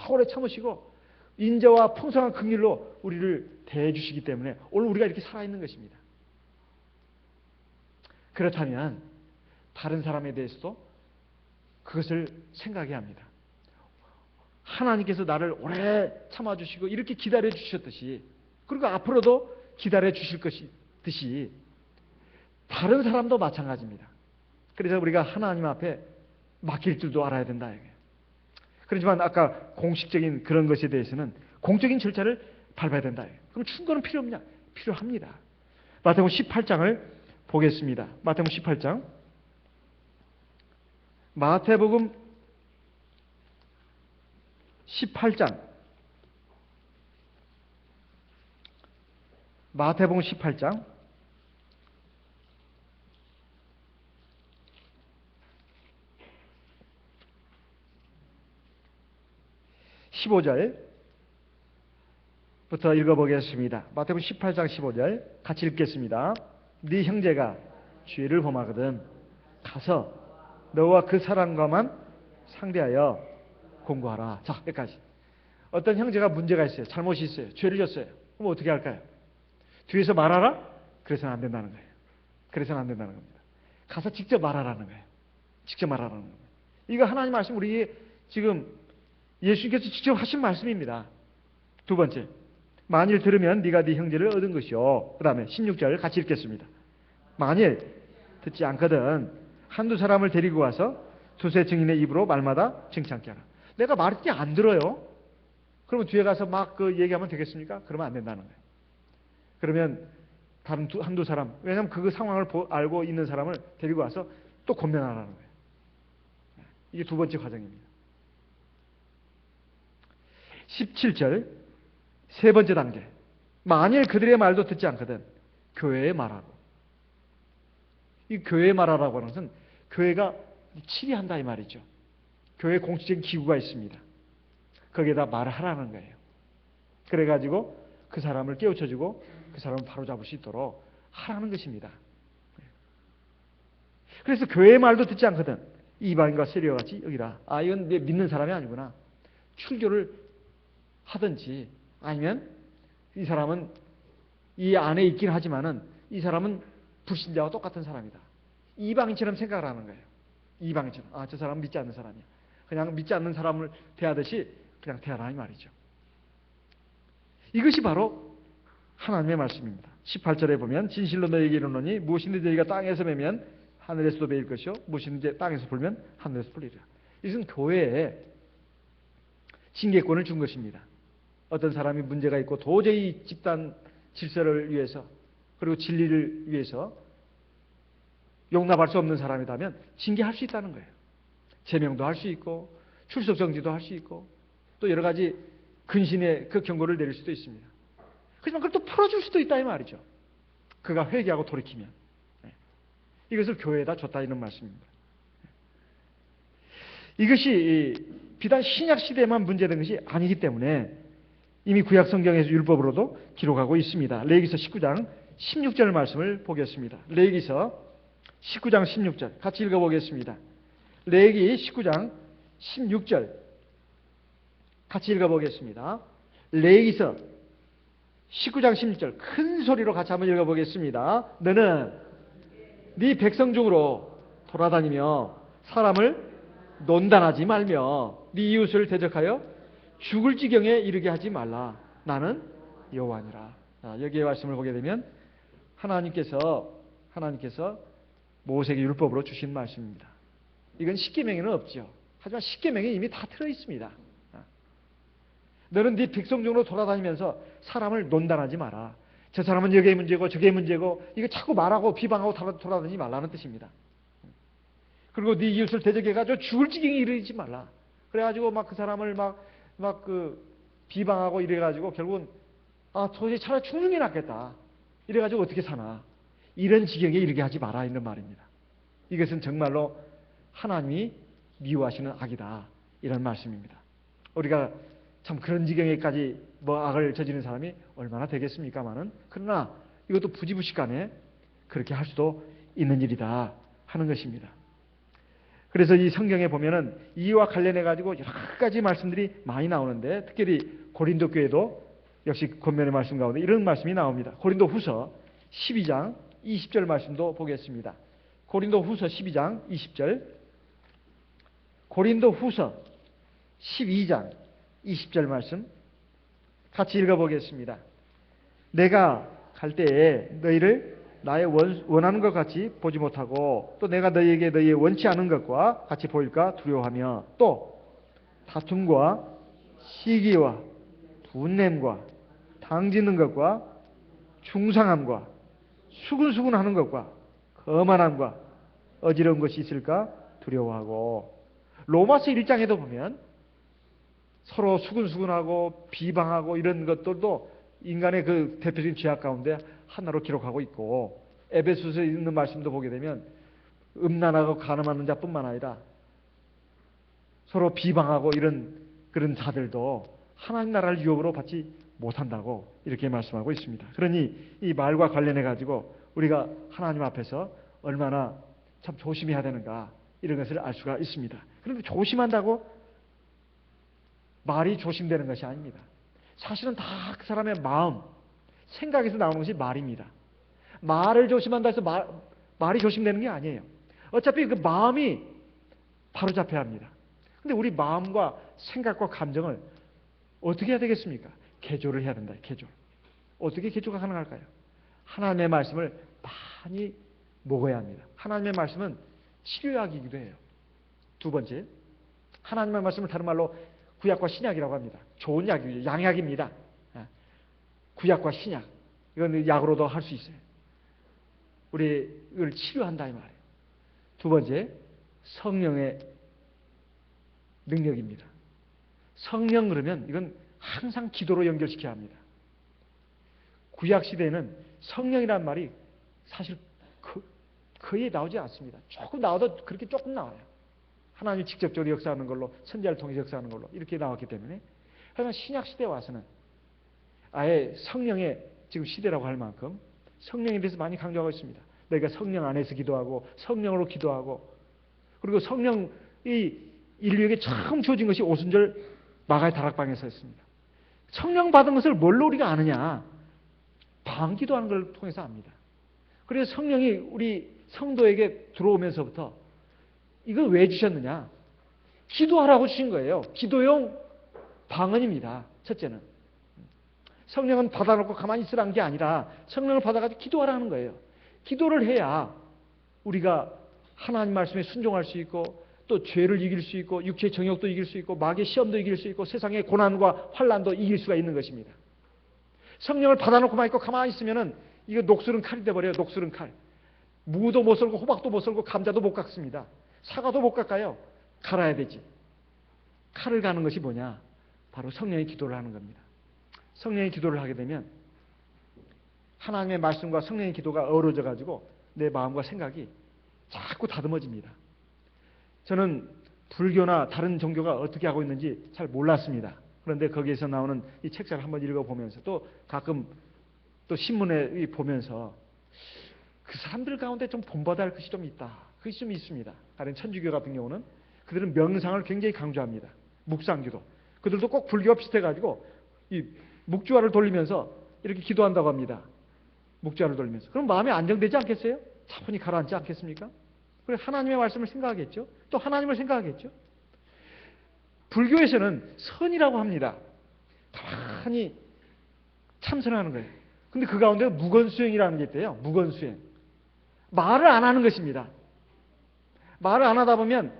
오래 참으시고 인자와 풍성한 긍휼로 우리를 대해주시기 때문에 오늘 우리가 이렇게 살아있는 것입니다. 그렇다면 다른 사람에 대해서도 그것을 생각해야 합니다. 하나님께서 나를 오래 참아주시고 이렇게 기다려주셨듯이 그리고 앞으로도 기다려주실 것이듯이 다른 사람도 마찬가지입니다. 그래서 우리가 하나님 앞에 맡길 줄도 알아야 된다. 그렇지만 아까 공식적인 그런 것에 대해서는 공적인 절차를 밟아야 된다. 그럼 충고는 필요 없냐? 필요합니다. 마태복음 18장을 보겠습니다. 마태복음 18장. 마태복음 18장. 마태복음 18장. 15절부터 읽어보겠습니다. 마태복음 18장 15절 같이 읽겠습니다. 네 형제가 죄를 범하거든 가서 너와 그 사람과만 상대하여 공고하라. 자, 여기까지. 어떤 형제가 문제가 있어요. 잘못이 있어요. 죄를 졌어요. 그럼 어떻게 할까요? 뒤에서 말하라? 그래서는 안 된다는 거예요. 그래서는 안 된다는 겁니다. 가서 직접 말하라는 거예요. 직접 말하라는 거예요. 이거 하나님 말씀 우리 지금 예수님께서 직접 하신 말씀입니다. 두 번째, 만일 들으면 네가 네 형제를 얻은 것이요. 그 다음에 16절 같이 읽겠습니다. 만일 듣지 않거든 한두 사람을 데리고 와서 두세 증인의 입으로 말마다 칭찬케 하라. 내가 말했지 안 들어요. 그러면 뒤에 가서 막 그 얘기하면 되겠습니까? 그러면 안 된다는 거예요. 그러면 다른 한두 사람, 왜냐하면 그 상황을 알고 있는 사람을 데리고 와서 또 권면하라는 거예요. 이게 두 번째 과정입니다. 17절 세 번째 단계. 만일 그들의 말도 듣지 않거든 교회에 말하고. 이 교회에 말하라고 하는 것은 교회가 치리한다 이 말이죠. 교회 공식적인 기구가 있습니다. 거기에다 말을 하라는 거예요. 그래가지고 그 사람을 깨우쳐주고 그 사람을 바로잡을 수 있도록 하라는 것입니다. 그래서 교회의 말도 듣지 않거든 이방인과 세리와 같이 여기라. 아 이건 믿는 사람이 아니구나. 출교를 하든지 아니면 이 사람은 이 안에 있긴 하지만은 이 사람은 불신자와 똑같은 사람이다. 이방인처럼 생각을 하는 거예요. 이방인처럼. 아, 저 사람은 믿지 않는 사람이야. 그냥 믿지 않는 사람을 대하듯이 그냥 대하라 이 말이죠. 이것이 바로 하나님의 말씀입니다. 18절에 보면 진실로 너희에게 이르노니 무엇이든지 너희가 땅에서 매면 하늘에서도 매일 것이요 무엇이든지 땅에서 풀면 하늘에서 풀리리라. 이것은 교회에 징계권을 준 것입니다. 어떤 사람이 문제가 있고 도저히 집단 질서를 위해서 그리고 진리를 위해서 용납할 수 없는 사람이라면 징계할 수 있다는 거예요. 제명도 할 수 있고 출석 정지도 할 수 있고 또 여러 가지 근신의 그 경고를 내릴 수도 있습니다. 하지만 그걸 또 풀어줄 수도 있다 이 말이죠. 그가 회개하고 돌이키면. 이것을 교회에다 줬다 이런 말씀입니다. 이것이 비단 신약 시대에만 문제된 것이 아니기 때문에 이미 구약 성경에서 율법으로도 기록하고 있습니다. 레위기서 19장 16절 말씀을 보겠습니다. 레위기서 19장 16절 같이 읽어보겠습니다. 레위기 19장 16절 같이 읽어보겠습니다. 레위기서 19장 16절 큰 소리로 같이 한번 읽어보겠습니다. 너는 네 백성 중으로 돌아다니며 사람을 논단하지 말며 네 이웃을 대적하여 죽을 지경에 이르게 하지 말라. 나는 여호와니라. 여기에 말씀을 보게 되면 하나님께서 모세에게 율법으로 주신 말씀입니다. 이건 십계명에는 없죠. 하지만 십계명에 이미 다 들어 있습니다. 너는 네 백성 중으로 돌아다니면서 사람을 논단하지 마라. 저 사람은 여기에 문제고 저게 문제고 이거 자꾸 말하고 비방하고 돌아다니지 말라는 뜻입니다. 그리고 네 이웃을 대적해가지고 죽을 지경에 이르지 말라. 그래가지고 막 그 사람을 막 비방하고 이래가지고 결국은 도저히 차라리 죽는 게 낫겠다. 이래가지고 어떻게 사나. 이런 지경에 이르게 하지 마라 이런 말입니다. 이것은 정말로 하나님이 미워하시는 악이다. 이런 말씀입니다. 우리가 참 그런 지경에까지 악을 저지르는 사람이 얼마나 되겠습니까마는, 그러나 이것도 부지부식간에 그렇게 할 수도 있는 일이다 하는 것입니다. 그래서 이 성경에 보면은 이와 관련해 가지고 여러 가지 말씀들이 많이 나오는데, 특별히 고린도 교회도 역시 권면의 말씀 가운데 이런 말씀이 나옵니다. 고린도 후서 12장 20절 말씀도 보겠습니다. 고린도 후서 12장 20절, 고린도 후서 12장 20절 말씀 같이 읽어보겠습니다. 내가 갈 때에 너희를 나의 원하는 것 같이 보지 못하고, 또 내가 너희에게 너희의 원치 않은 것과 같이 보일까 두려워하며, 또 다툼과 시기와 분냄과 당짓는 것과 중상함과 수근수근하는 것과 거만함과 어지러운 것이 있을까 두려워하고. 로마서 1장에도 보면 서로 수근수근하고 비방하고 이런 것들도 인간의 그 대표적인 죄악 가운데 하나로 기록하고 있고, 에베소서에 있는 말씀도 보게 되면 음란하고 간음하는 자뿐만 아니라 서로 비방하고 이런 그런 자들도 하나님 나라를 유업으로 받지 못한다고 이렇게 말씀하고 있습니다. 그러니 이 말과 관련해 가지고 우리가 하나님 앞에서 얼마나 참 조심해야 되는가 이런 것을 알 수가 있습니다. 그런데 조심한다고 말이 조심되는 것이 아닙니다. 사실은 다 그 사람의 마음, 생각에서 나오는 것이 말입니다. 말을 조심한다 해서 말이 조심되는 게 아니에요. 어차피 그 마음이 바로잡혀야 합니다. 근데 우리 마음과 생각과 감정을 어떻게 해야 되겠습니까? 개조를 해야 된다. 개조. 어떻게 개조가 가능할까요? 하나님의 말씀을 많이 먹어야 합니다. 하나님의 말씀은 치료약이기도 해요. 두 번째, 하나님의 말씀을 다른 말로 구약과 신약이라고 합니다. 좋은 약이에요. 양약입니다. 구약과 신약. 이건 약으로도 할 수 있어요. 우리를 치료한다 이 말이에요. 두 번째, 성령의 능력입니다. 성령 그러면 이건 항상 기도로 연결시켜야 합니다. 구약 시대에는 성령이라는 말이 사실 거의 나오지 않습니다. 조금 나와도 그렇게 조금 나와요. 하나님이 직접적으로 역사하는 걸로, 선지자를 통해서 역사하는 걸로 이렇게 나왔기 때문에. 하지만 신약 시대에 와서는 아예 성령의 지금 시대라고 할 만큼 성령에 대해서 많이 강조하고 있습니다. 너희가 성령 안에서 기도하고 성령으로 기도하고, 그리고 성령이 인류에게 처음 주어진 것이 오순절 마가의 다락방에서였습니다. 성령 받은 것을 뭘로 우리가 아느냐? 방기도하는 걸 통해서 압니다. 그래서 성령이 우리 성도에게 들어오면서부터 이걸 왜 주셨느냐? 기도하라고 주신 거예요. 기도용 방언입니다. 첫째는. 성령은 받아놓고 가만히 있으라는 게 아니라 성령을 받아가지고 기도하라는 거예요. 기도를 해야 우리가 하나님 말씀에 순종할 수 있고, 또 죄를 이길 수 있고, 육체의 정욕도 이길 수 있고, 마귀의 시험도 이길 수 있고, 세상의 고난과 환난도 이길 수가 있는 것입니다. 성령을 받아놓고만 있고 가만히 있으면은 이거 녹슬은 칼이 돼버려요. 녹슬은 칼. 무도 못 썰고 호박도 못 썰고 감자도 못 깎습니다. 사과도 못 깎아요. 갈아야 되지. 칼을 가는 것이 뭐냐? 바로 성령의 기도를 하는 겁니다. 성령의 기도를 하게 되면 하나님의 말씀과 성령의 기도가 어우러져 가지고 내 마음과 생각이 자꾸 다듬어집니다. 저는 불교나 다른 종교가 어떻게 하고 있는지 잘 몰랐습니다. 그런데 거기에서 나오는 이 책자를 한번 읽어보면서, 또 가끔 또 신문에 보면서 그 사람들 가운데 좀 본받아야 할 것이 좀 있다. 그것이 좀 있습니다. 다른 천주교 같은 경우는 그들은 명상을 굉장히 강조합니다. 묵상기도. 그들도 꼭 불교와 비슷해가지고 이 묵주화를 돌리면서 이렇게 기도한다고 합니다. 묵주화를 돌리면서. 그럼 마음이 안정되지 않겠어요? 차분히 가라앉지 않겠습니까? 그래서 하나님의 말씀을 생각하겠죠. 또 하나님을 생각하겠죠. 불교에서는 선이라고 합니다. 가만히 참선하는 거예요. 근데 그 가운데 무건수행이라는 게 있대요. 무건수행. 말을 안 하는 것입니다. 말을 안 하다 보면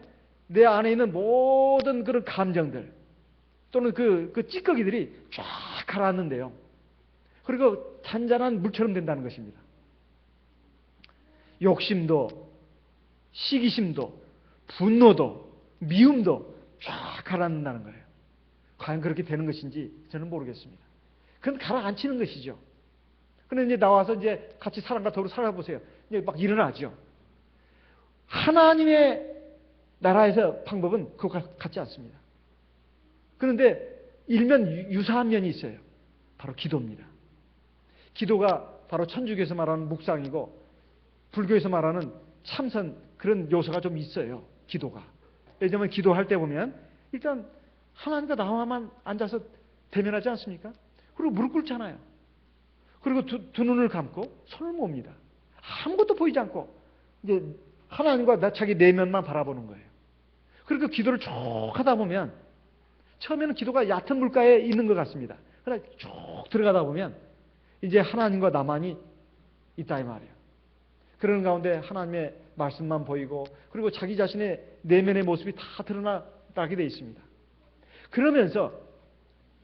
내 안에 있는 모든 그런 감정들 또는 그 찌꺼기들이 쫙 가라앉는데요. 그리고 잔잔한 물처럼 된다는 것입니다. 욕심도, 시기심도, 분노도, 미움도 쫙 가라앉는다는 거예요. 과연 그렇게 되는 것인지 저는 모르겠습니다. 그건 가라앉히는 것이죠. 그런데 이제 나와서 이제 같이 사람과 더불어 살아보세요. 이제 막 일어나죠. 하나님의 나라에서 방법은 그거 같지 않습니다. 그런데 일면 유사한 면이 있어요. 바로 기도입니다. 기도가 바로 천주교에서 말하는 묵상이고 불교에서 말하는 참선 그런 요소가 좀 있어요. 기도가. 예를 들면 기도할 때 보면 일단 하나님과 나와만 앉아서 대면하지 않습니까? 그리고 무릎 꿇잖아요. 그리고 두 눈을 감고 손을 모읍니다. 아무것도 보이지 않고 이제 하나님과 자기 내면만 바라보는 거예요. 그리고 기도를 쭉 하다 보면 처음에는 기도가 얕은 물가에 있는 것 같습니다. 그러나 쭉 들어가다 보면 이제 하나님과 나만이 있다 이 말이에요. 그런 가운데 하나님의 말씀만 보이고 그리고 자기 자신의 내면의 모습이 다 드러나게 되어 있습니다. 그러면서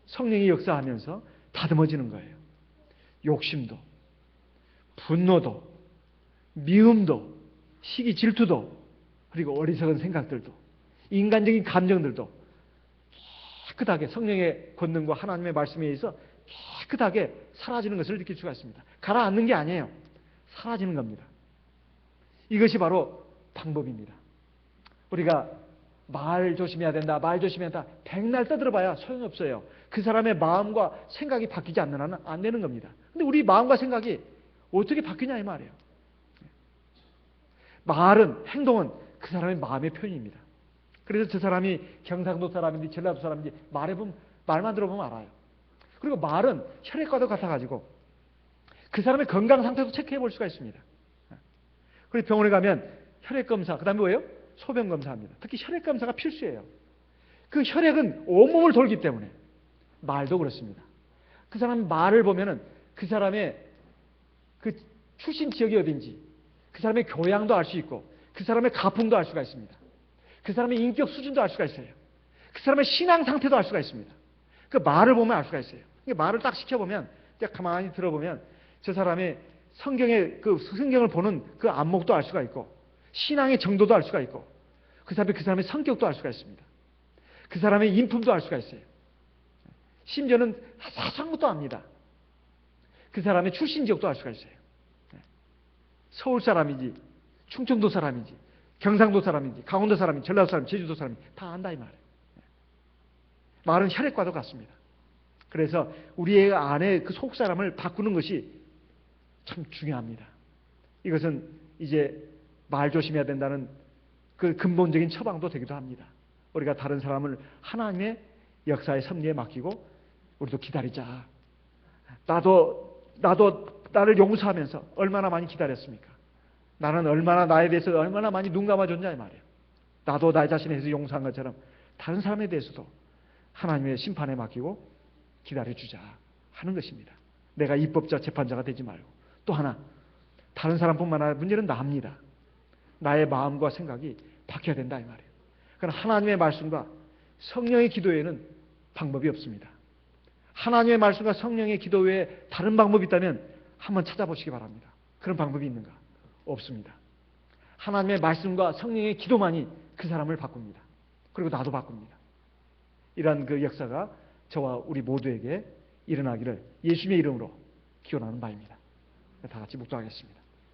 성령이 역사하면서 다듬어지는 거예요. 욕심도, 분노도, 미움도, 시기 질투도, 그리고 어리석은 생각들도, 인간적인 감정들도 깨끗하게 성령의 권능과 하나님의 말씀에 의해서 깨끗하게 사라지는 것을 느낄 수가 있습니다. 가라앉는 게 아니에요. 사라지는 겁니다. 이것이 바로 방법입니다. 우리가 말 조심해야 된다, 말 조심해야 된다. 백날 떠들어봐야 소용없어요. 그 사람의 마음과 생각이 바뀌지 않는 한은 안 되는 겁니다. 근데 우리 마음과 생각이 어떻게 바뀌냐 이 말이에요. 말은, 행동은 그 사람의 마음의 표현입니다. 그래서 저 사람이 경상도 사람인지 전라도 사람인지 말만 들어보면 알아요. 그리고 말은 혈액과도 같아가지고 그 사람의 건강 상태도 체크해 볼 수가 있습니다. 그리고 병원에 가면 혈액검사, 그 다음에 뭐예요? 소변검사합니다. 특히 혈액검사가 필수예요. 그 혈액은 온몸을 돌기 때문에 말도 그렇습니다. 그 사람 말을 보면은 그 사람의 그 출신 지역이 어딘지, 그 사람의 교양도 알 수 있고, 그 사람의 가풍도 알 수가 있습니다. 그 사람의 인격 수준도 알 수가 있어요. 그 사람의 신앙 상태도 알 수가 있습니다. 그 말을 보면 알 수가 있어요. 말을 딱 시켜보면, 가만히 들어보면 저 사람의 성경을 보는 그 안목도 알 수가 있고, 신앙의 정도도 알 수가 있고, 그 사람의 성격도 알 수가 있습니다. 그 사람의 인품도 알 수가 있어요. 심지어는 사소한 것도 압니다. 그 사람의 출신 지역도 알 수가 있어요. 서울 사람인지, 충청도 사람인지, 경상도 사람인지, 강원도 사람인지, 전라도 사람인지, 제주도 사람인지 다 안다 이 말이에요. 말은 혈액과도 같습니다. 그래서 우리의 안에 그 속 사람을 바꾸는 것이 참 중요합니다. 이것은 이제 말 조심해야 된다는 그 근본적인 처방도 되기도 합니다. 우리가 다른 사람을 하나님의 역사의 섭리에 맡기고 우리도 기다리자. 나도 나를 용서하면서 얼마나 많이 기다렸습니까? 나는 얼마나 나에 대해서 얼마나 많이 눈 감아줬냐 이 말이에요. 나도 나의 자신에 대해서 용서한 것처럼 다른 사람에 대해서도 하나님의 심판에 맡기고 기다려주자 하는 것입니다. 내가 입법자 재판자가 되지 말고. 또 하나 다른 사람뿐만 아니라 문제는 나입니다. 나의 마음과 생각이 바뀌어야 된다 이 말이에요. 그러나 하나님의 말씀과 성령의 기도에는 방법이 없습니다. 하나님의 말씀과 성령의 기도 외에 다른 방법이 있다면 한번 찾아보시기 바랍니다. 그런 방법이 있는가? 없습니다. 하나님의 말씀과 성령의 기도만이 그 사람을 바꿉니다. 그리고 나도 바꿉니다. 이러한 그 역사가 저와 우리 모두에게 일어나기를 예수님의 이름으로 기원하는 바입니다. 다 같이 묵도하겠습니다.